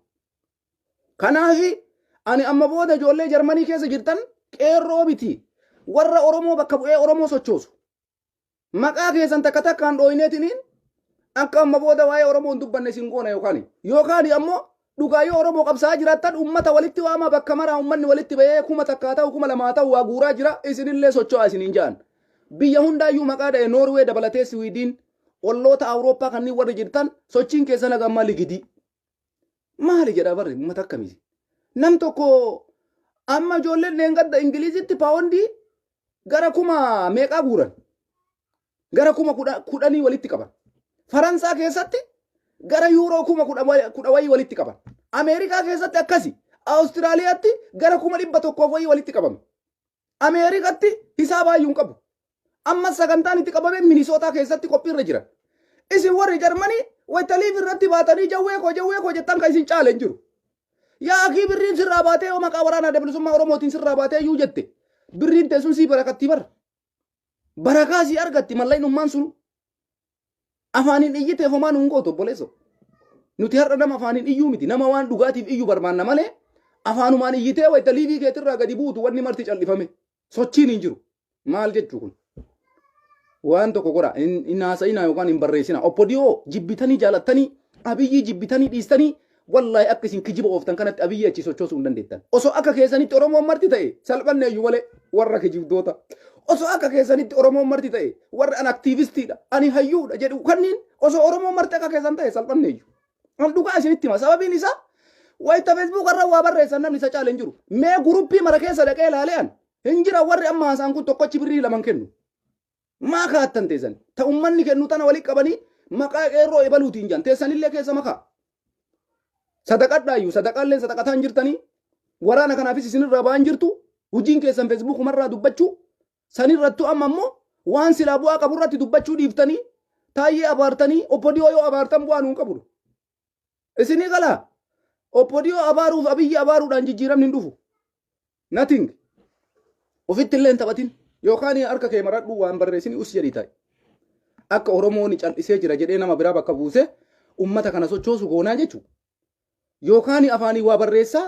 Kanaafi ani amma booda ijoollee Jarmanii keessa jirtan qeerroo miti. Warra Oromoo bakka bu'ee Oromoo sochoosu. Maqaa keessan takka takkaan dhooyineetiniin akka amma booda waa'ee Oromoo hin dubbanne isin goona yookaan ammoo dhugaa yoo Oromoo qabsaa jiraattan ummata walitti waama bakka maraa ummanni walitti bahee 1000 takkaa ta'u 200 ta'u waa guuraa jira isinillee socho'aa isiniin ja'an. Biyya hundaayyuu maqaa dha'e Noorwee dabalatee Swiidin olloota Awurooppaa kanneen warri jirtan sochiin keessan hagammaa ligidii. Maali jedhaa barre uummata akkamiiti? Nam tokko amma ijoolleen leengadda Ingilizitti paawondii gara 1000 meeqaa guuran? Gara 1010 walitti qaban. Faransaa keessatti gara yuuroo 1010 wayii walitti qaban. Ameerikaa keessatti akkasi. Awustiraaliyaatti gara 100 wayii walitti qaban. Ameerikaatti hisaabaayuu hin qabu. Amma sagantaan itti qabame Minisootaa keessatti qophiirra jiran. Isin warri Jarmanii wayitaliif irratti baatanii jawwee koo jettan kan isin caale hin jiru. Yaa akii birriin sirraa baatee yoo maqaa waraana adda bilisummaa Oromootiin sirraa baatee iyyuu jette. Birriin teessuun sii barakatti bara. Barakaa sii argatti mallaa'inummaan sun. Afaaniin iyyiteef homaa nuun gootu obboleessoo. Nuti har'a nama afaaniin iyyuu miti. Nama waan dhugaatiif iyyuu barbaanna malee afaanumaan iyyitee wayitaliifii keetirraa gadi buutu wanni marti callifame. Sochiin hin jiru. Maal jechuu kun? Waan tokko godha hin haasa'inaa yookaan hin barreessinaa. Oppodiyoo jibbitanii jaalattanii abiyyii jibbitanii dhiistanii wallahi akka isin kijiba ooftan kanatti abiyyii achi sochoosuu hin dandeettan. Osoo akka keessanitti Oromoon marti ta'e salphanne iyyuu malee warra kijibdoota. Osoo akka keessanitti Oromoon marti ta'e warra an aktiivistiidha ani hayyuudha jedhu kanniin osoo Oromoon marti akka keessan ta'e salphanne iyyuu. An dhugaa isinitti hima sababiin isaa wayita Facebook irra waa barreessan namni isa caale hin jiru. Mee guruppii mara keessa dhaqee ilaalean hin jira warri amma haasaan kun tokkochi birrii 2 kennu. Maa kaattan teessan ta'ummanni kennu tana walii qabanii maqaa qeerroo ebaluutiin jaan teessanillee keessa makaa. sadaqadhaayyuu sadaqaalleen sadaqataan jirtanii waraana kanaafis isinirraa ba'an jirtu hojiin keessan Facebook marraa dubbachuu sanirrattu amma immoo waan silaa bu'aa qaburratti dubbachuu dhiiftanii taayyee abaartanii oppodiyoo yoo abaartan bu'aa nuun qabudha. Isinii galaa oppodiyoo abaaruuf abiyyi abaaruudhaan jijjiiramni hin dhufu. Nothing. Ofitti illee hin taphatin yookaan harka kee maradhu waan barreessini us jedhii taa'e. Akka Oromoon cal'isee jira jedhee nama biraa bakka buuse ummata kana sochoosu goonaa jechuudha. Yookaan afaanii waa barreessaa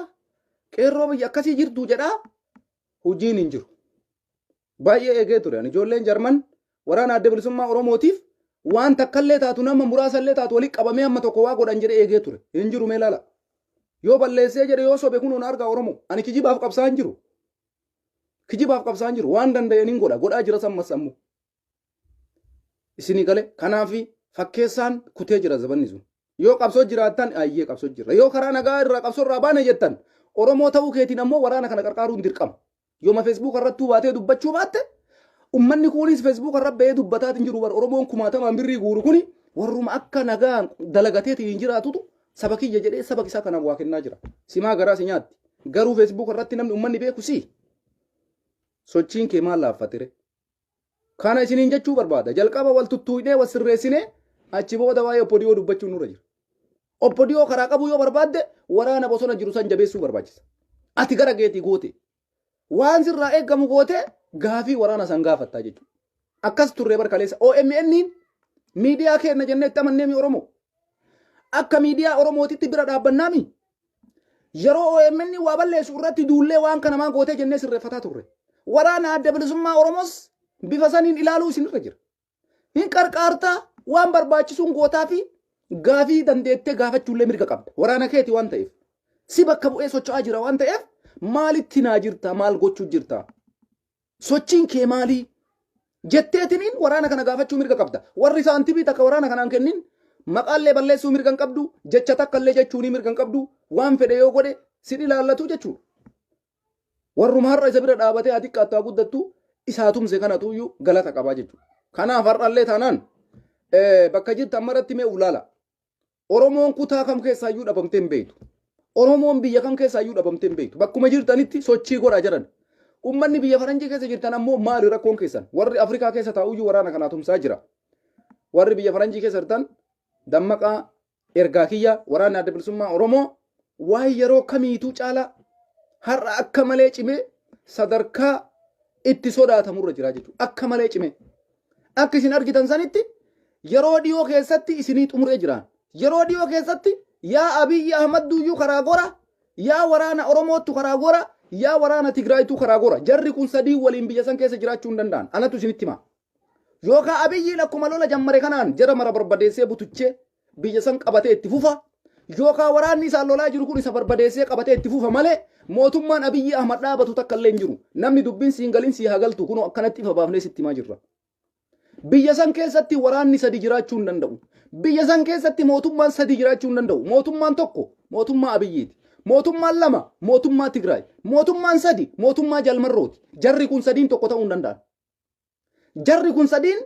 qeerroo biyya akkasii jirtu jedhaa hojiin hin jiru. Baay'ee eegee ture. Ijoolleen Jarman waraana adda bilisummaa Oromootiif waan takkallee taatu nama muraasallee taatu walitti qabamee amma tokko waa godhan jedhee eegee ture. Hin jiru mee laala. Yoo balleessee jedhe yoo sobe kunuun argaa Oromoo. Ani kijibaaf qabsaa hin jiru. Kijibaaf qabsaa hin jiru. Waan danda'aniin godha. Godhaa jira sammas ammoo. Isinii galee kanaafi fakkeessaan kutee jira zabanni sun. Yoo qabsoo jiraattan ayyee qabsoo jira. Yoo karaa nagaa irraa qabsoo irraa baane jettan Oromoo ta'uu keetiin ammoo waraana kana qarqaaruun dirqama. Yooma Facebook irratti baatee dubbachuu baatte ummanni kunis Facebook irratti ba'ee dubbataatiin jiru bar Oromoon kumaatamaan birrii guuru kuni warruma akka nagaan dalagateetiin jiraatutu saba kiyya jedhee saba isaa kanaaf waa kennaa jira. Simaa garaa si nyaatti. Garuu Facebook irratti namni ummanni beeku si. Sochiin kee maal laaffatire? Kana isiniin jechuu barbaada. Jalqaba wal tuttuuqnee wal sirreessinee achi booda waa'ee oppodiyoo dubbachuun nurra jira. Oppodiyoo karaa qabu yoo barbaadde waraana bosona jiru san jabeessuu barbaachisa. Ati gara geetii goote. Waan sirraa eeggamu goote gaafii waraana san gaafattaa jechuudha. Akkas turree barkaleessa OMN miidiyaa keenya jennee itti amannee Oromoo. Akka miidiyaa Oromootitti bira dhaabbannaami. Yeroo OMN waa balleessu irratti duullee waan kana maa gootee jennee sirreeffataa turre. Waraana adda bilisummaa Oromoos bifa saniin ilaaluu isinirra jira. Hin qarqaartaa waan barbaachisuun gootaa fi gaafii dandeettee gaafachuullee mirga qabda. Waraana keeti waan ta'eef. Si bakka bu'ee socho'aa jira waan ta'eef maalitti naa jirta maal gochuu jirta? Sochiin kee maalii? Jetteetiniin waraana kana gaafachuu mirga qabda. Warri saantibii takka waraana kanaan kennin maqaallee balleessuu mirga hin qabdu, jecha takkallee jechuunii mirga hin qabdu, waan fedhe yoo godhe sin ilaallatu jechuudha. Warruma har'a isa bira dhaabatee ati xiqqaattaa guddattu isaa tumse kanatu iyyuu galata qabaa jechuudha. Kanaaf har'allee taanaan bakka jirtan maratti mee ulaala. Oromoon kutaa kam keessaa iyyuu dhabamtee hin beektu. Oromoon biyya kam keessaa iyyuu dhabamtee hin beektu. Bakkuma jirtanitti sochii godhaa jiran. Ummanni biyya faranjii keessa jirtan ammoo maali rakkoon keessan? Warri Afrikaa keessa taa'u iyyuu waraana kanaa tumsaa jira. Warri biyya faranjii keessa jirtan dammaqaa ergaa kiyya waraana adda bilisummaa Oromoo waan yeroo kamiituu caalaa har'a akka malee cimee sadarkaa itti sodaatamurra jira jechuudha. Akka malee cimee. Akka isin argitan sanitti yeroo dhiyoo keessatti isinii xumuree jiraan. Yeroo dhiyoo keessatti yaa Abiyyi Ahmad duyyuu karaa gora, yaa waraana Oromoottu karaa gora, yaa waraana Tigraayituu karaa gora. Jarri kun sadii waliin biyya san keessa jiraachuu hin danda'an. Anatu isinitti hima. Yookaan Abiyyiin akkuma lola jammare kanaan jara mara barbadeessee butuchee biyya san qabatee itti fufa. Yookaan waraanni isaan lolaa jiru kun isa barbadeessee qabatee itti fufa malee mootummaan Abiyyi Ahmad dhaabatu takka illee hin jiru. Namni dubbiin siin galiin sii hagaltu kun akkanatti ifa baafnee sitti himaa jirra. Biyya san keessatti waraanni sadi jiraachuu hin danda'u. Biyya san keessatti mootummaan sadi jiraachuu hin danda'u. Mootummaan tokko mootummaa Abiyyiiti. Mootummaan lama mootummaa Tigraay. Mootummaan sadi mootummaa Jalmarrooti. Jarri kun sadiin tokko ta'uu hin danda'an. Jarri kun sadiin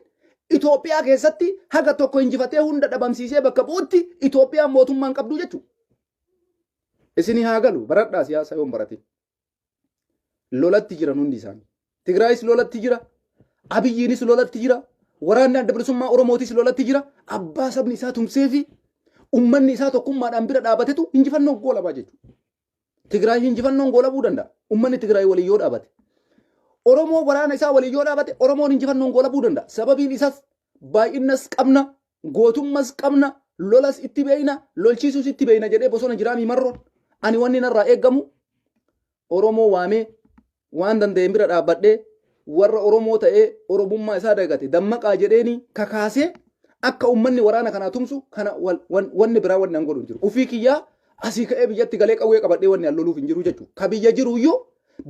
Itoophiyaa keessatti haga tokko injifatee hunda dhabamsiisee bakka bu'utti Itoophiyaan mootummaan qabdu jechuudha. Isinii haa galu baradhaa siyaasa yoon barate. Lolatti jiran hundi isaanii. Tigraayis lolatti jira. Abiyyiinis lolatti jira. Waraanni adda bilisummaa Oromootis lolatti jira. Abbaa sabni isaa tumsee fi ummanni isaa tokkummaadhaan bira dhaabatetu injifannoon goolabaa jechuudha. Tigraay injifannoon goolabuu danda'a. Ummanni Tigraay waliin yoo dhaabate. Oromoo waraana isaa waliin yoo dhaabate Oromoon injifannoon goolabuu danda'a. Sababiin isaas baay'innas qabna, gootummas qabna, lolas itti beeyna, lolchiisuus itti beeyna jedhee bosona jiraamii marroon. Ani wanni narraa eeggamu Oromoo waamee waan danda'een bira dhaabbadhee warra Oromoo ta'ee Oromummaa isaa dagate dammaqaa jedheeni kakaasee akka ummanni waraana kanaa tumsu kana wanni biraa wanni an godhu hin jiru. Ufii kiyyaa asii ka'ee biyyatti galee qawwee qabadhee wanni an loluuf hin jiru jechuudha. Ka biyya jiru iyyuu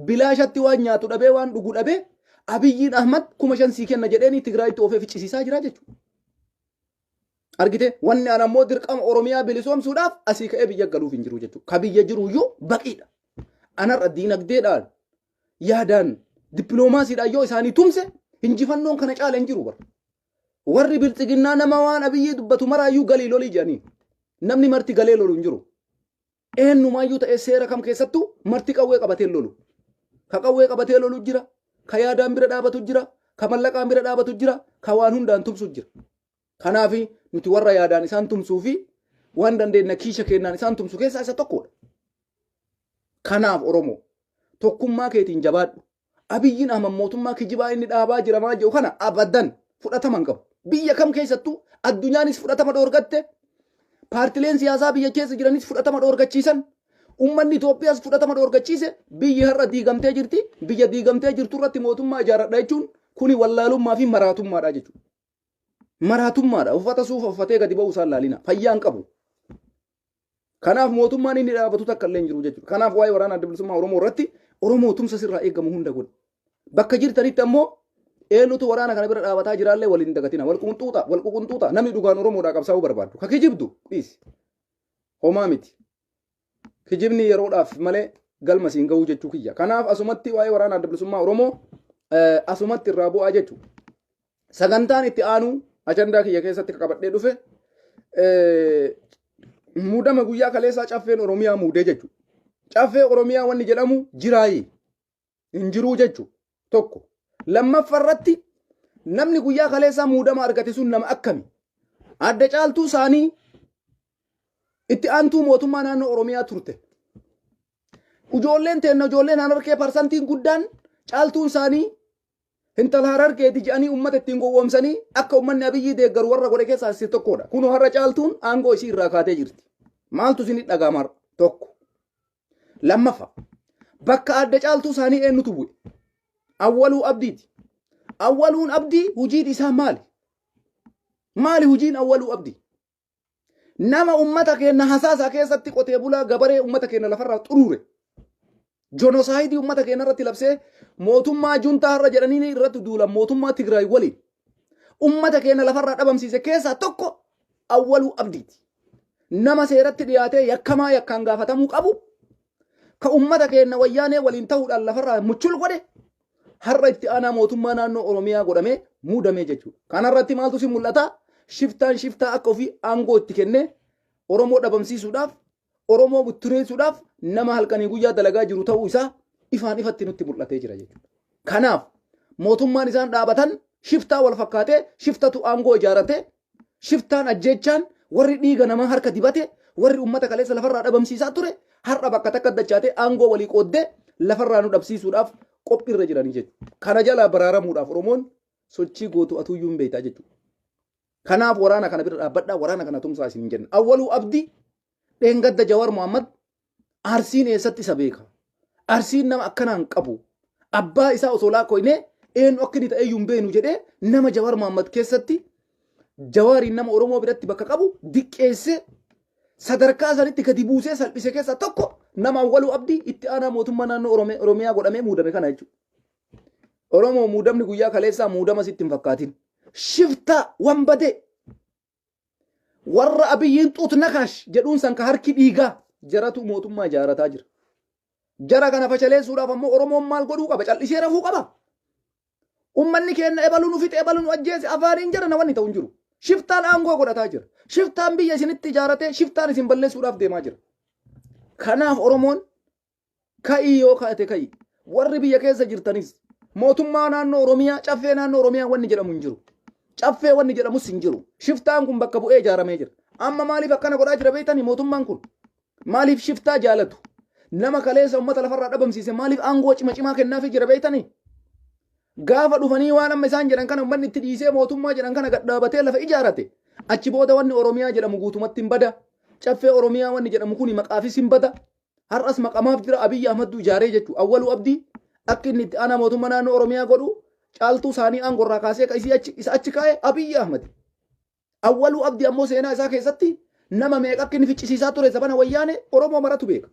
bilaashatti waan nyaatu dhabee waan dhugu dhabee Abiyyiin Ahmad 5,000 sii kenna jedheeni Tigraayitti ofee ficcisiisaa jira jechuudha. Argite wanni an ammoo dirqama Oromiyaa bilisoomsuudhaaf asii ka'ee biyya galuuf hin jiru jechuudha. Ka biyya jiru iyyuu baqiidha. Anarra diinagdeedhaan yaadaan dippiloomaasiidhaan yoo isaanii tumse injifannoon kana caala hin jiru bara. Warri bilxiginnaa nama waan Abiyyii dubbatu maraayyuu galii lolii jedhanii namni marti galee lolu hin jiru. eenyumaayyuu ta'ee seera kam keessattuu marti qawwee qabatee lolu. Ka qawwee qabatee lolu jira, ka yaadaan bira dhaabatu jira, ka mallaqaan bira dhaabatu jira, ka waan hundaan tumsu jira. Kanaaf nuti warra yaadaan isaan tumsuu fi waan dandeenya kiisha kennaan isaan tumsu keessaa isa tokkodha. Kanaaf Oromoo tokkummaa keetiin jabaadhu. Abiyyiin Ahmad mootummaa kijibaa inni dhaabaa jira maal jedhu kana abadan fudhatama hin qabu. Biyya kam keessattuu addunyaanis fudhatama dhoorgatte, paartileen siyaasaa biyya keessa jiranis fudhatama dhoorgachiisan, ummanni Itoophiyaas fudhatama dhoorgachiise, biyyi har'a diigamtee jirti. Biyya diigamtee jirtu irratti mootummaa ijaaradha jechuun kuni wallaalummaa fi maraatummaadha jechuudha. Maraatummaadha. Uffata suufa uffatee gadi ba'uu isaan laalina. Fayyaan qabu. Kanaaf mootummaan inni dhaabatu takka illee hin jiru jechuudha. Kanaaf waa'ee waraana adda bilisummaa Oromoo irratti Oromoo tumsa sirraa eegamu hunda godhe. Bakka jirtanitti ammoo eenyutu waraana kana bira dhaabataa jiraallee waliin dagatina. Wal ququnxuuxa. Namni dhugaan Oromoodhaa qabsaa'uu barbaadu. Ka kijibdu dhiisi. Homaa miti. Kijibni yeroodhaaf malee galma siin gahuu jechuu kiyya. Kanaaf asumatti waa'ee waraana adda bilisummaa Oromoo asumatti irraa bu'aa jechuudha. Sagantaan itti aanu ajandaa kiyya keessatti qabadhee dhufe muudama guyyaa kaleessaa caffeen Oromiyaa muudee jechuudha. Caffee Oromiyaa wanni jedhamu jiraayi. Hin jiruu jechuudha. Tokko. Lammaffarratti namni guyyaa kaleessaa muudama argate sun nama akkami? Adda caaltuu isaanii itti aantuu mootummaa naannoo Oromiyaa turte. Ijoolleen harargee parsantiin guddaan caaltuun isaanii intala harargeeti jedhanii uummata ittiin gowwoomsanii akka uummanni Abiyyii deeggaru warra godhe keessaa isa tokkodha. Kun har'a caaltuun aangoo ishii irraa kaatee jirti. Maaltu isin dhaga'ama tokko. Lammaffaa bakka adda caaltuu isaanii eenyutu bu'e? Awwaluu Abdiiti. Awwaluun Abdii hojiin isaa maali? Maali hojiin Awwaluu Abdii? Nama uummata keenya hasaasaa keessatti qotee bulaa gabaree uummata keenya lafarraa xuruure. Jenosaayidii uummata keenya irratti labsee mootummaa juntaa har'a jedhanii irratti duulan mootummaa Tigraay waliin uummata keenya lafarraa dhabamsiise keessaa tokko Awwaluu Abdiiti. Nama seeratti dhiyaatee yakkamaa yakkaan gaafatamuu qabu ka uummata keenya wayyaanee waliin ta'uudhaan lafarraa muchul godhe har'a itti aanaa mootummaa naannoo Oromiyaa godhamee muudamee jechuudha. Kanarratti maaltu si mul'ata? Shiftaa akka ofii aangoo itti kennee Oromoo dhabamsiisuudhaaf Oromoo buttureessuudhaaf nama halkanii guyyaa dalagaa jiru ta'uu isaa ifaan ifatti nutti mul'atee jira jechuudha. Kanaaf mootummaan isaan dhaabatan shiftaa wal fakkaatee shiftatu aangoo ijaarate shiftaan ajjeechaan warri dhiiga namaa harka dibate warri uummata kaleessa lafarraa dhabamsiisaa ture har'a bakka takka dachaatee aangoo walii qooddee lafarraa nu dhabsiisuudhaaf qophiirra jiranii jechuudha. Kana jalaa baraaramuudhaaf Oromoon sochii gootu atuuyyuu hin beektaa jechuudha. Kanaaf waraana kana bira dhaabbadhaa waraana kana tumsaa isin hin jenna. Awwaluu Abdii dheengadda Jawar Muhammad Arsiin eessatti isa beeka? Arsiin nama akkanaan qabu. Abbaa isaa osoo laakkoinee eenyu akka inni ta'eeyyuu hin beenu jedhee nama Jawar Muhammad keessatti Jawariin nama Oromoo biratti bakka qabu diqqeessee sadarkaa sanitti gadi buusee salphise keessaa tokko nama Awwaluu Abdii itti aanaa mootummaa naannoo Oromiyaa godhamee muudame kana jechuudha. Oromoo muudamni guyyaa kaleessaa muudama sitti hin fakkaatin. Shiftaa wambadee warra Abiyyiin xuut nakaash jedhuun san ka harki dhiigaa jaratu mootummaa ijaarataa jira. Jara kana fashaleessuudhaaf ammoo Oromoon maal godhuu qaba? Callisee rafuu qaba. Ummanni keenya ebaluu nu fixe ebaluu nu ajjeese afaaniin jara na wanni ta'u hin jiru. Shiftaan aangoo godhataa jira. Shiftaan biyya isinitti ijaaratee shiftaan isin balleessuudhaaf deemaa jira. Kanaaf Oromoon ka'ii yoo ka'ate ka'ii warri biyya keessa jirtanis mootummaa naannoo Oromiyaa caffee naannoo Oromiyaa wanni jedhamu hin jiru. Caffee wanni jedhamus hin jiru. Shiftaan kun bakka bu'ee ijaaramee jira. Amma maaliif akkana godhaa jira beektanii mootummaan kun? Maaliif shiftaa jaalatu? Nama kaleessa uummata lafarraa dhabamsiise maaliif aangoo cimaa kennaafii jira beektanii? Gaafa dhufanii waan amma isaan jedhan kana uummanni itti dhiisee mootummaa jedhan kana gad dhaabatee lafa ijaarate. Achi booda wanni Oromiyaa jedhamu guutumatti hin bada. Caffee Oromiyaa wanni jedhamu kuni maqaafis hin bada. Har'as maqamaaf jira Abiyyi Ahmaddu ijaaree jechuudha. Awwaluu Abdii akka inni itti aanaa mootummaa naannoo Oromiyaa godhu caaltuu isaanii aangorraa kaasee isa achi kaa'e Abiyyi Ahmad. Awwaluu Abdii ammoo seenaa isaa keessatti nama meeqa akka inni ficcisiisaa ture sabana wayyaane Oromoo maratu beeka.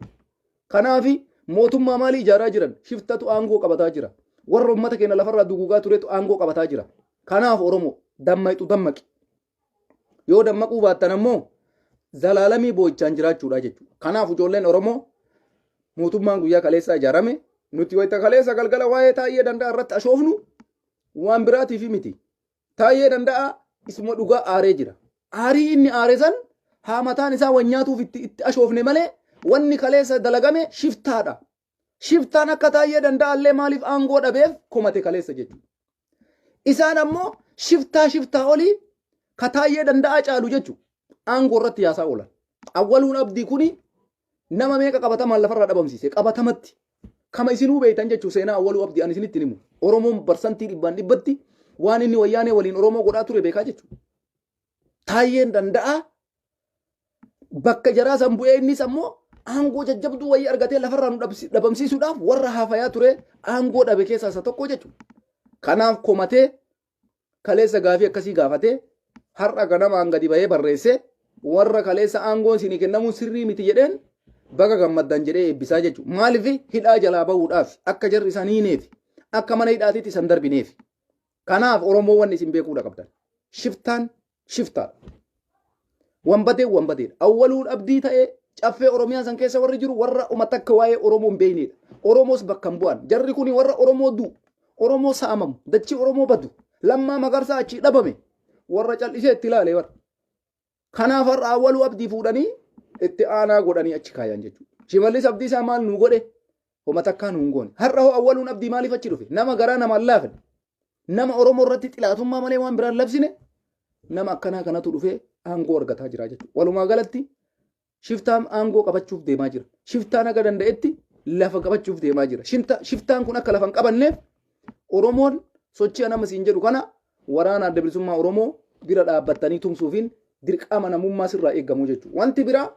Kanaafi mootummaa maalii ijaaraa jiran shiftatu aangoo qabataa jira. Warra uummata keenya lafarraa duguugaa turetu aangoo qabataa jira. Kanaaf Oromoo dammaqi. Yoo dammaquu baattan ammoo zalaalamii boo'ichaan jiraachuudha jechuudha. Kanaaf ijoolleen Oromoo mootummaan guyyaa kaleessaa ijaarame nuti wayita kaleessa galgala waa'ee taa'ee danda'a irratti ashoofnu waan biraatiif miti. Taa'ee danda'a isuma dhugaa aaree jira. Aarii inni aare san haa mataan isaa wanyaatuuf itti ashoofne malee wanni kaleessa dalagame shiftaadha. Shiftaan akka taayee danda'allee maaliif aangoo dhabeef komate kaleessa jechuudha. Isaan ammoo shiftaa olii ka taayee danda'a caalu jechuudha. Aangoo irratti yaasaa oolan. Awwaluun abdii kuni nama meeqa qabatamaan lafarraa dhabamsiise qabatamatti. Kama isinuu beektan jechuudha seenaa awwaluu abdii ani isinitti himu. Oromoon parsantii 100tti waan inni wayyaanee waliin Oromoo godhaa ture beekaa jechuudha. Taayeen danda'a bakka jaraa san bu'ee innis ammoo aangoo jajjabduu wayii argatee lafarraa nu dhabamsiisuudhaaf warra haafayaa ture aangoo dhabe keessaa isa tokko jechuudha. Kanaaf komatee kaleessa gaafii akkasii gaafatee har'a ganamaan gadi bahee barreessee warra kaleessa aangoo isinii kennamuun sirrii miti jedheen baga gammaddan jedhee eebbisaa jechuudha. Maaliif hidhaa jalaa bahuudhaaf akka jarri isaan hiineef akka mana hidhaatiitti isan darbineef. Kanaaf Oromoo wanni isin beekuudha qabdan. Shiftaan shiftaadha. Wambateen awwaluun abdii ta'ee caffee Oromiyaa san keessa warri jiru warra uummata akka waa'ee Oromoo hin beeknedha. Oromoos bakka hin bu'an. Jarri kuni warra Oromoo du'u, Oromoo saamamu, dachii Oromoo badu, Lammaa Magarsaa achi dhabame warra callisee itti ilaale warra. Kanaaf har'a awwaluu abdii fuudhanii itti aanaa godhanii achi kaayan jechuudha. Shimallis Abdiisaa maal nu godhe? Homa takkaa nu hin goone. Har'a hoo awwaluun abdii maaliif achi dhufe? Nama garaa namaan laafne. Nama Oromoo irratti xilaatummaa malee waan biraan labsine nama akkanaa kanatu dhufee aangoo argataa jira jechuudha. Walumaa galatti shiftaan aangoo qabachuuf deemaa jira. Shiftaan aga danda'etti lafa qabachuuf deemaa jira. Shiftaan kun akka lafa hin qabanneef Oromoon sochii nama siin jedhu kana waraana adda bilisummaa Oromoo bira dhaabbattanii tumsuufiin dirqama namummaa sirraa eegamu jechuudha. Wanti biraa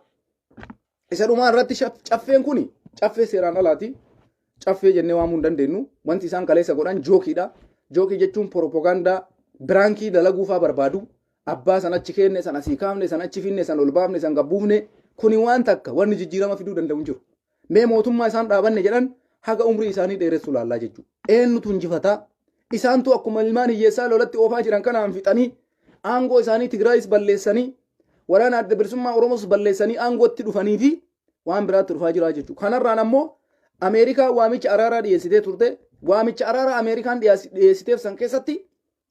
isa dhumaa irratti caffeen kuni caffee seeraan alaati. Caffee jennee waamuu hin dandeenyu. Wanti isaan kaleessa godhan jookiidha. Jookii jechuun propagaandaa biraankii dalaguufaa barbaadu. Abbaa san achi kenne, san asii kaafne, san achi finne, san ol baafne, san gabbuufne kuni waan takka wanni jijjiirama fiduu danda'u hin jiru. Mee mootummaa isaan dhaabanne jedhan haga umrii isaanii dheeressu laallaa jechuudha. Eenyutu injifataa? Isaantu akkuma ilmaan hiyyeessaa lolatti oofaa jiran kanaan fixanii aangoo isaanii Tigraayis balleessanii waraana adda bilisummaa Oromoos balleessanii aangootti dhufanii fi waan biraatti dhufaa jira jechuudha. Kanarraan ammoo Ameerikaa waamicha araaraa dhiyeessitee turte. Waamicha araaraa Ameerikaan dhiyeessiteef san keessatti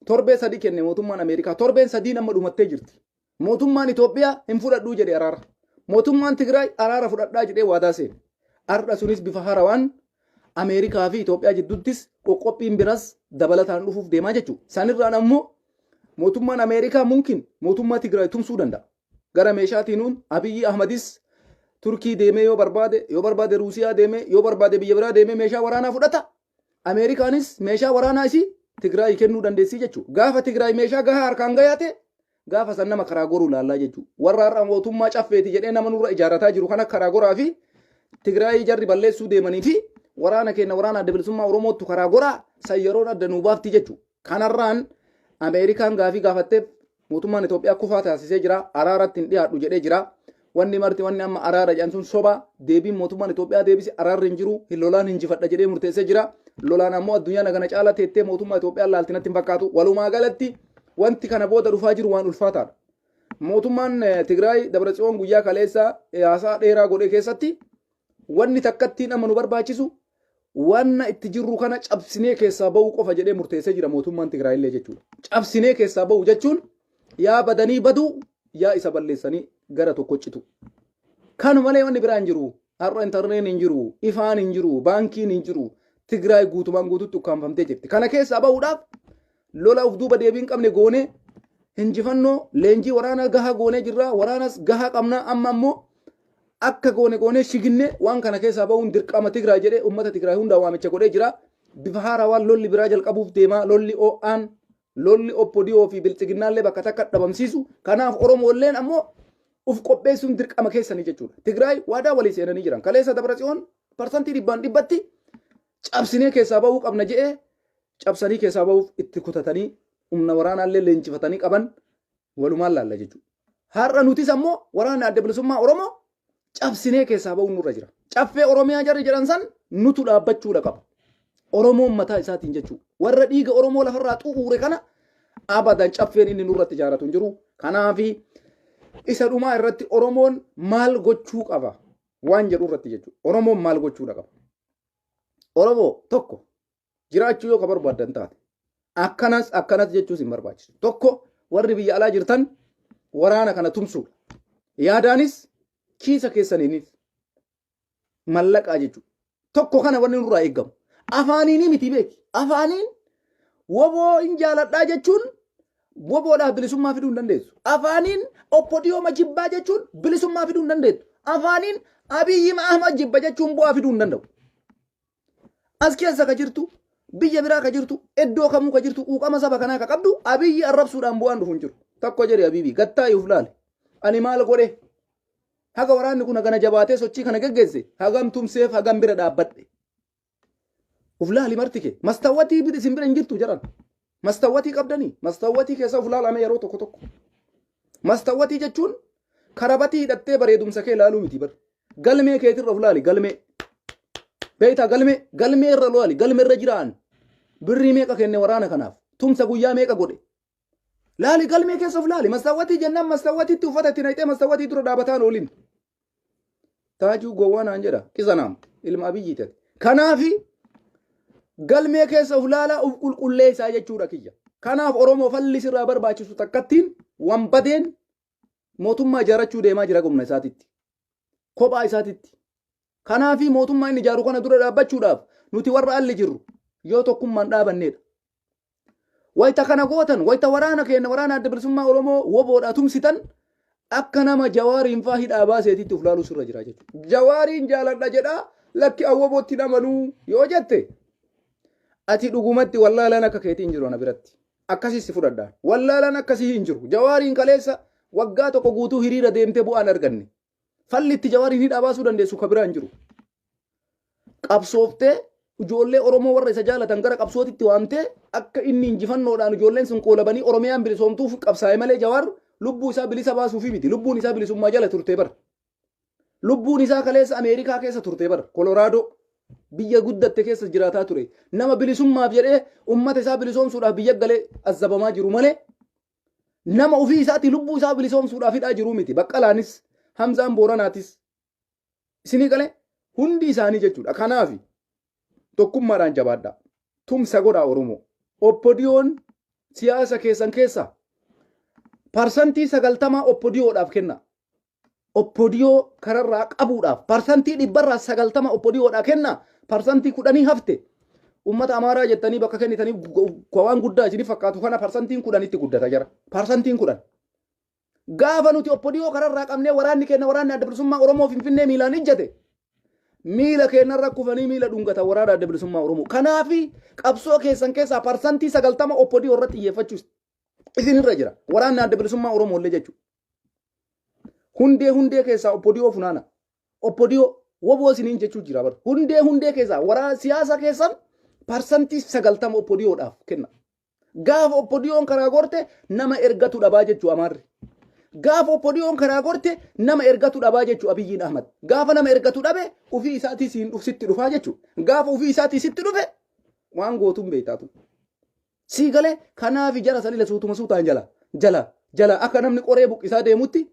torbee 3 kenne mootummaan Ameerikaa. Torbeen 3 amma dhumattee jirti. Mootummaan Itoophiyaa hin fudhadhuu jedhe araara. Mootummaan Tigraay araara fudhadhaa jedhee waadaa seene. Har'a sunis bifa haarawaan Ameerikaa fi Itoophiyaa jidduuttis qoqqobbiin biras dabalataan dhufuuf deemaa jechuudha. Sanirraan ammoo mootummaan Ameerikaa mumkin mootummaa Tigraay tumsuu danda'a. Gara meeshaatiinuun Abiyyi Ahmadis Turkii deemee yoo barbaade Ruusiyaa deemee yoo barbaade biyya biraa deemee meeshaa waraanaa fudhata. Ameerikaanis meeshaa waraanaa isii Tigraay kennuu dandeessii jechuudha. Gaafa Tigraay meeshaa gahaa harkaan gayaate gaafa san nama karaa goruu laallaa jechuudha. Warra har'a mootummaa caffeeti jedhee nama nurra ijaarrataa jiru kana karaa goraa fi Tigraay jarri balleessuu deemanii fi waraana keenya waraana adda bilisummaa Oromootu karaa goraa san yeroon adda nuu baafti jechuudha. Kanarraan Ameerikaan gaafii gaafatteef mootummaan Itoophiyaa kufaa taasisee jira. Araaratti hin dhiyaadhu jedhee jira. Wanni amma araara jedhan sun soba deebiin mootummaan Itoophiyaa deebise araarri hin jiru hin lolaan injifadha jedhee murteessee jira. Lolaan ammoo addunyaa nagana caalaa teettee mootummaa Itoophiyaa laaltinatti hin fakkaatu. Walumaa galatti wanti kana booda dhufaa jiru waan ulfaataadha. Mootummaan Tigraay Dabratsiyoon guyyaa kaleessa haasaa dheeraa godhe keessatti wanni takkatti nama nu barbaachisu wanna itti jirru kana cabsinee keessaa ba'uu qofa jedhee murteessee jira mootummaan Tigraay illee jechuudha. Cabsinee keessaa ba'u jechuun yaa badanii baduu yaa isa balleessanii gara tokko citu. Kan malee wanni biraan jiru har'a intarneetiin hin jiru, ifaan hin jiru, baankiin hin jiru. Tigraay guutumaan guututti ukkaanfamtee jirti. Kana keessaa bahuudhaaf lola uf duuba deebiin qabne goone injifannoo leenjii waraana gahaa goonee jirra. Waraanas gahaa qabna amma ammoo akka goone shiginne waan kana keessaa bahuun dirqama Tigraay jedhee uummata Tigraay hundaa waamicha godhee jira. Bifa haarawaan lolli biraa jalqabuuf deema. Lolli OAN lolli OPDO fi bilchiginnaallee bakka takka dhabamsiisu. Kanaaf Oromoolleen ammoo uf qopheessuun dirqama keessanii jechuudha. Tigraay waadaa walii seenanii jiran. Kaleessa Dabratsiyoon parsantii 100tti cabsinee keessaa bahuu qabna jedhee cabsanii keessaa bahuuf itti kutatanii humna waraanaallee leenjifatanii qaban walumaan laalla jechuudha. Har'a nutis ammoo waraana adda bilisummaa Oromoo cabsinee keessaa bahuun nurra jira. Caffee Oromiyaa jarri jedhan san nutu dhaabbachuudha qaba. Oromoon mataa isaatiin jechuudha. Warra dhiiga Oromoo lafarraa xuuxure kana abadan caffeen inni nurratti ijaaratu hin jiru. Kanaafi isa dhumaa irratti Oromoon maal gochuu qaba waan jedhu irratti jechuudha. Oromoon maal gochuudha qaba. Oromoo tokko jiraachuu yoo ka barbaadan taate akkanas jechuus hin barbaachisu. Tokko warri biyya alaa jirtan waraana kana tumsuudha. Yaadaanis kiisa keessaniinis mallaqaa jechuudha. Tokko kana wanni nurraa eeggamu. Afaaniin miti beeki. Afaaniin woboo hin jaaladhaa jechuun woboodhaaf bilisummaa fiduu hin dandeessu. Afaaniin oppodiyoo jibbaa jechuun bilisummaa fiduu hin dandeessu. Afaaniin Abiyyi Ahmad jibba jechuun bu'aa fiduu hin danda'u. As keessa ka jirtu biyya biraa ka jirtu iddoo kamuu ka jirtu quuqama saba kanaa ka qabdu Abiyyi arrabsuudhaan bu'aan dhufu hin jiru. Tokko jedhe Abiyyi gattaa'uuf laale. Ani maal godhe? Haga waraanni kun hagana jabaatee sochii kana geggeesse hagam tumseef hagam bira dhaabbadhe. Uf laali martike mastawwatii isin bira hin jirtu jedhan. Mastawwatii qabdanii mastawwatii keessa uf laalame yeroo tokko tokko. Mastawwatii jechuun karabatii hidhattee bareedumsa kee laaluu miti bar. Galmee keetirra uf laali galmee. Beeytaa galmee irra laali galmee irra jiraan. Birrii meeqa kenne waraana kanaaf tumsa guyyaa meeqa godhe. Laali galmee keessa uf laali mastawwatii jennaan mastawwatiitti uffata itti naqxee mastawwatii dura dhaabataan oolin. Taajuu gowwaanaan jedha qisanaam ilma Abiyyi ta'e. Kanaafi galmee keessa uf laala uf qulqulleessaa jechuudha kiyya. Kanaaf Oromoo falli sirraa barbaachisu takkattiin wambadeen mootummaa ijaarachuu deemaa jira gumna isaatitti. Kophaa isaatitti. Kanaafi mootummaa inni ijaaru kana dura dhaabbachuudhaaf nuti warra alli jirru yoo tokkummaan dhaabannedha. Wayita kana gootan wayita waraana keenya waraana adda bilisummaa Oromoo woboodhaa tumsitan akka nama Jawaariin faa hidhaa baaseetitti uf laaluu sirra jira jechuudha. Jawaariin jaaladha jedhaa lakki awwabootti namanuu yoo jette ati dhugumatti wallaalaan akka keetii hin jiru ana biratti. Akkasii si fudhadhaan. Wallaalaan akkasii hin jiru. Jawaariin kaleessa waggaa tokko guutuu hiriira deemtee bu'aan arganne. Falli itti Jawaariin hidhaa baasuu dandeessu ka biraa hin jiru. Qabsooftee ijoollee Oromoo warra isa jaalatan gara qabsootitti waamtee akka inni injifannoodhaan ijoolleen sun qoolabanii Oromiyaan bilisoomtuuf qabsaa'e malee Jawaar lubbuu isaa bilisa baasuufi miti. Lubbuun isaa bilisummaa jala turte bara. Lubbuun isaa kaleessa Ameerikaa keessa turte bara. Koloraadoo biyya guddatte keessa jiraataa ture. Nama bilisummaaf jedhee ummata isaa bilisoomsuudhaaf biyya galee azzabamaa jiru malee nama ofii isaatti lubbuu isaa bilisoomsuudhaaf hidhaa jiru miti. Baqqalaanis Hamzaan Booranaatis isinii galee hundi isaanii jechuudha. Kanaafi tokkummaadhaan jabaadhaa. Tumsa godhaa Oromoo. Oppodiyoon siyaasa keessan keessa parsantii 90 oppodiyoodhaaf kenna. Oppodiyoo kararraa qabuudhaaf parsantii 190 oppodiyoodhaa kenna. Parsantii 10 hafte ummata Amaaraa jettanii bakka kennitanii waan guddaa isinii fakkaatu kana parsantiin 10 itti guddata jira. Parsantiin 10. Gaafa nuti oppodiyoo kararraa qabnee waraanni keenya waraanni adda bilisummaa Oromoo Finfinnee miilaan ijjate. Miila keenyarra kufanii miila dhungata waraana adda bilisummaa Oromoo. Kanaafi qabsoo keessan keessaa parsantii 90 oppodiyoo irratti xiyyeeffachuu isinirra jira. Waraanni adda bilisummaa Oromoo illee jechuudha. Hundee keessaa oppodiyoo funaana. Oppodiyoo woboo isiniin jechuu jira bara. Hundee keessaa waraana siyaasa keessan parsantii 90 oppodiyoodhaaf kenna. Gaafa oppodiyoon karaa gorte nama ergatu dhabaa jechuu Amaarri. Gaafa oppodiyoon karaa gorte nama ergatu dhabaa jechuu Abiyyiin Ahmad. Gaafa nama ergatu dhabe ufii isaatii sitti dhufaa jechuu. Gaafa ufii isaatii sitti dhufe waan gootuun beektaatu. Sii galee kanaaf jara salila suutuma suutaan jala akka namni qoree buqqisaa deemutti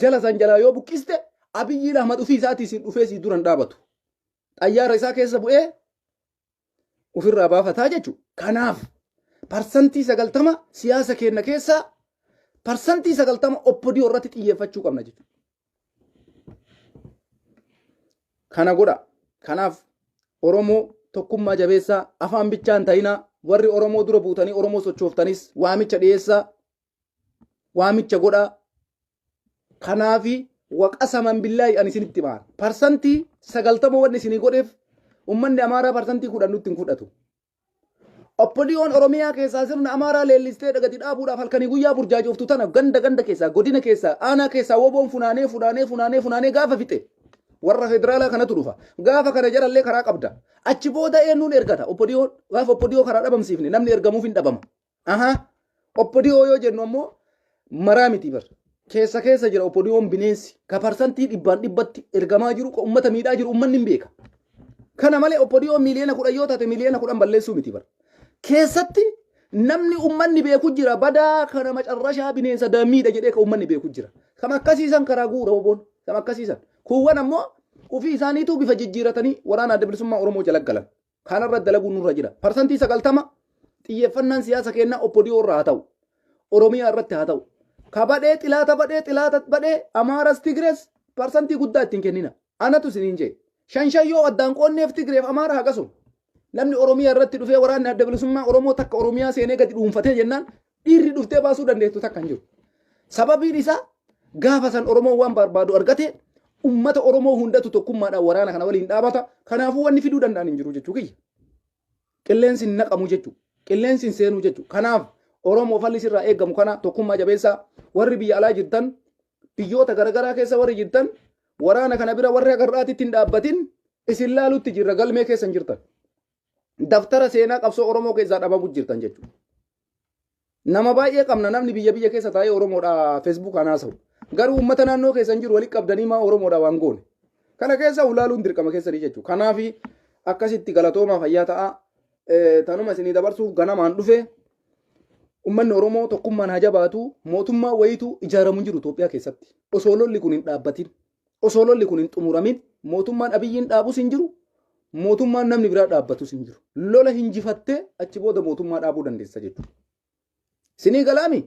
jala san jala yoo buqqiste Abiyyiin Ahmad ufii isaatii dhufee sii duran dhaabatu. Xayyaara isaa keessa bu'ee ofirraa baafataa jechuu. Kanaaf parsantii 90 siyaasa keenya keessaa parsantii 90 oppodiyoo irratti xiyyeeffachuu qabna jechuudha. Kana godha. Kanaaf Oromoo tokkummaa jabeessaa afaan bichaan ta'inaa warri Oromoo dura buutanii Oromoo sochooftanis waamicha dhiyeessaa waamicha godhaa. Kanaafi waqasaman billaahi ani isinitti maan parsantii 90 wanni isinii godheef ummanni Amaaraa parsantii 10 nutti hin fudhatu. Oppodiyoon Oromiyaa keessaa sirna Amaaraa leellistee dhagati dhaabuudhaaf halkanii guyyaa burjaajooftu tana ganda keessaa godina keessaa aanaa keessaa woboon funaanee gaafa fixe warra federaalaa kanatu dhufa. Gaafa kana jarallee karaa qabda. Achi booda eenyuun ergata oppodiyoon gaafa oppodiyoo karaa dhabamsiifne namni ergamuuf hin dhabama. Oppodiyoo yoo jennu ammoo maraa miti bar. Keessa jira oppodiyoon bineensi ka parsantii 100tti ergamaa jiru ummata miidhaa jiru ummanni hin beeka. Kana malee oppodiyoon miliyoona 10 yoo taate miliyoona 10 balleessuu miti bar. Keessatti namni ummanni beeku jira badaa kana macarrashaa bineensa daamiidha jedhee ka ummanni beeku jira. Kam akkasiisan karaa guura oboon kam akkasiisan. Kuuwwan ammoo ofii isaaniitu bifa jijjiiratanii waraana adda bilisummaa Oromoo jala galan. Kanarra dalaguun nurra jira. Parsantii 90 xiyyeeffannaan siyaasa keenyaa oppodiyoo irraa haa ta'u. Oromiyaa irratti haa ta'u. Kabadhee xilaata badhee Amaaras Tigrees parsantii guddaa ittiin kennina. Anatu isiniin jee. shanshayyoo addaan qoonneef Tigreef Amaara haqasu. Namni Oromiyaa irratti dhufee waraanni adda bilisummaa Oromoo takka Oromiyaa seenee gadi dhuunfatee jennaan dhiirri dhuftee baasuu dandeettu takka hin jiru. Sababiin isaa gaafa san Oromoo waan barbaadu argate ummata Oromoo hundatu tokkummaadhaan waraana kana waliin dhaabata. Kanaafuu wanni fiduu danda'an hin jiru jechuu kiyya. Qilleensi hin naqamu jechuu. Qilleensi hin seenuu jechuu. Kanaaf Oromoo fallis irraa eegamu kana tokkummaa jabeessaa warri biyya alaa jirtan biyyoota garaagaraa keessa warri jirtan waraana kana bira warri agarraatitti hin dhaabbatin isin laalutti jirra galmee keessa hin jirtan. Daftara seenaa qabsoo Oromoo keessaa dhabamu jirtan jechuudha. Nama baay'ee qabna namni biyya keessa taa'ee Oromoodhaa Facebook haasa'u. Garuu uummata naannoo keessa hin jiru walitti qabdanii maa Oromoodhaa waan goone. Kana keessa ulaaluun dirqama keessanii jechuudha. Kanaaf akkasitti galatoomaa fayyaa ta'a. Tanuma isinii dabarsuuf ganamaan dhufe uummanni Oromoo tokkummaan haa jabaatu mootummaa wayitu ijaaramu jiru Itoophiyaa keessatti. Osoo lolli kun hin dhaabbatin, osoo lolli kun hin xumuramin mootummaan Abiyyiin dhaabus hin jiru. Mootummaan namni biraa dhaabbatus hin jiru. Lola hinjifattee achi booda mootummaa dhaabuu dandeessa jechuudha. Sinii galaami?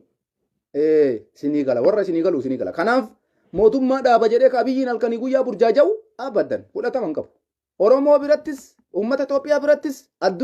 Sinii gala. Warra sinii galu sinii gala. Kanaaf mootummaa dhaaba jedhee Abiyyiin halkanii guyyaa burjaaja'u abaddan fudhatama hin qabu. Oromoo birattis, uummata Itoophiyaa birattis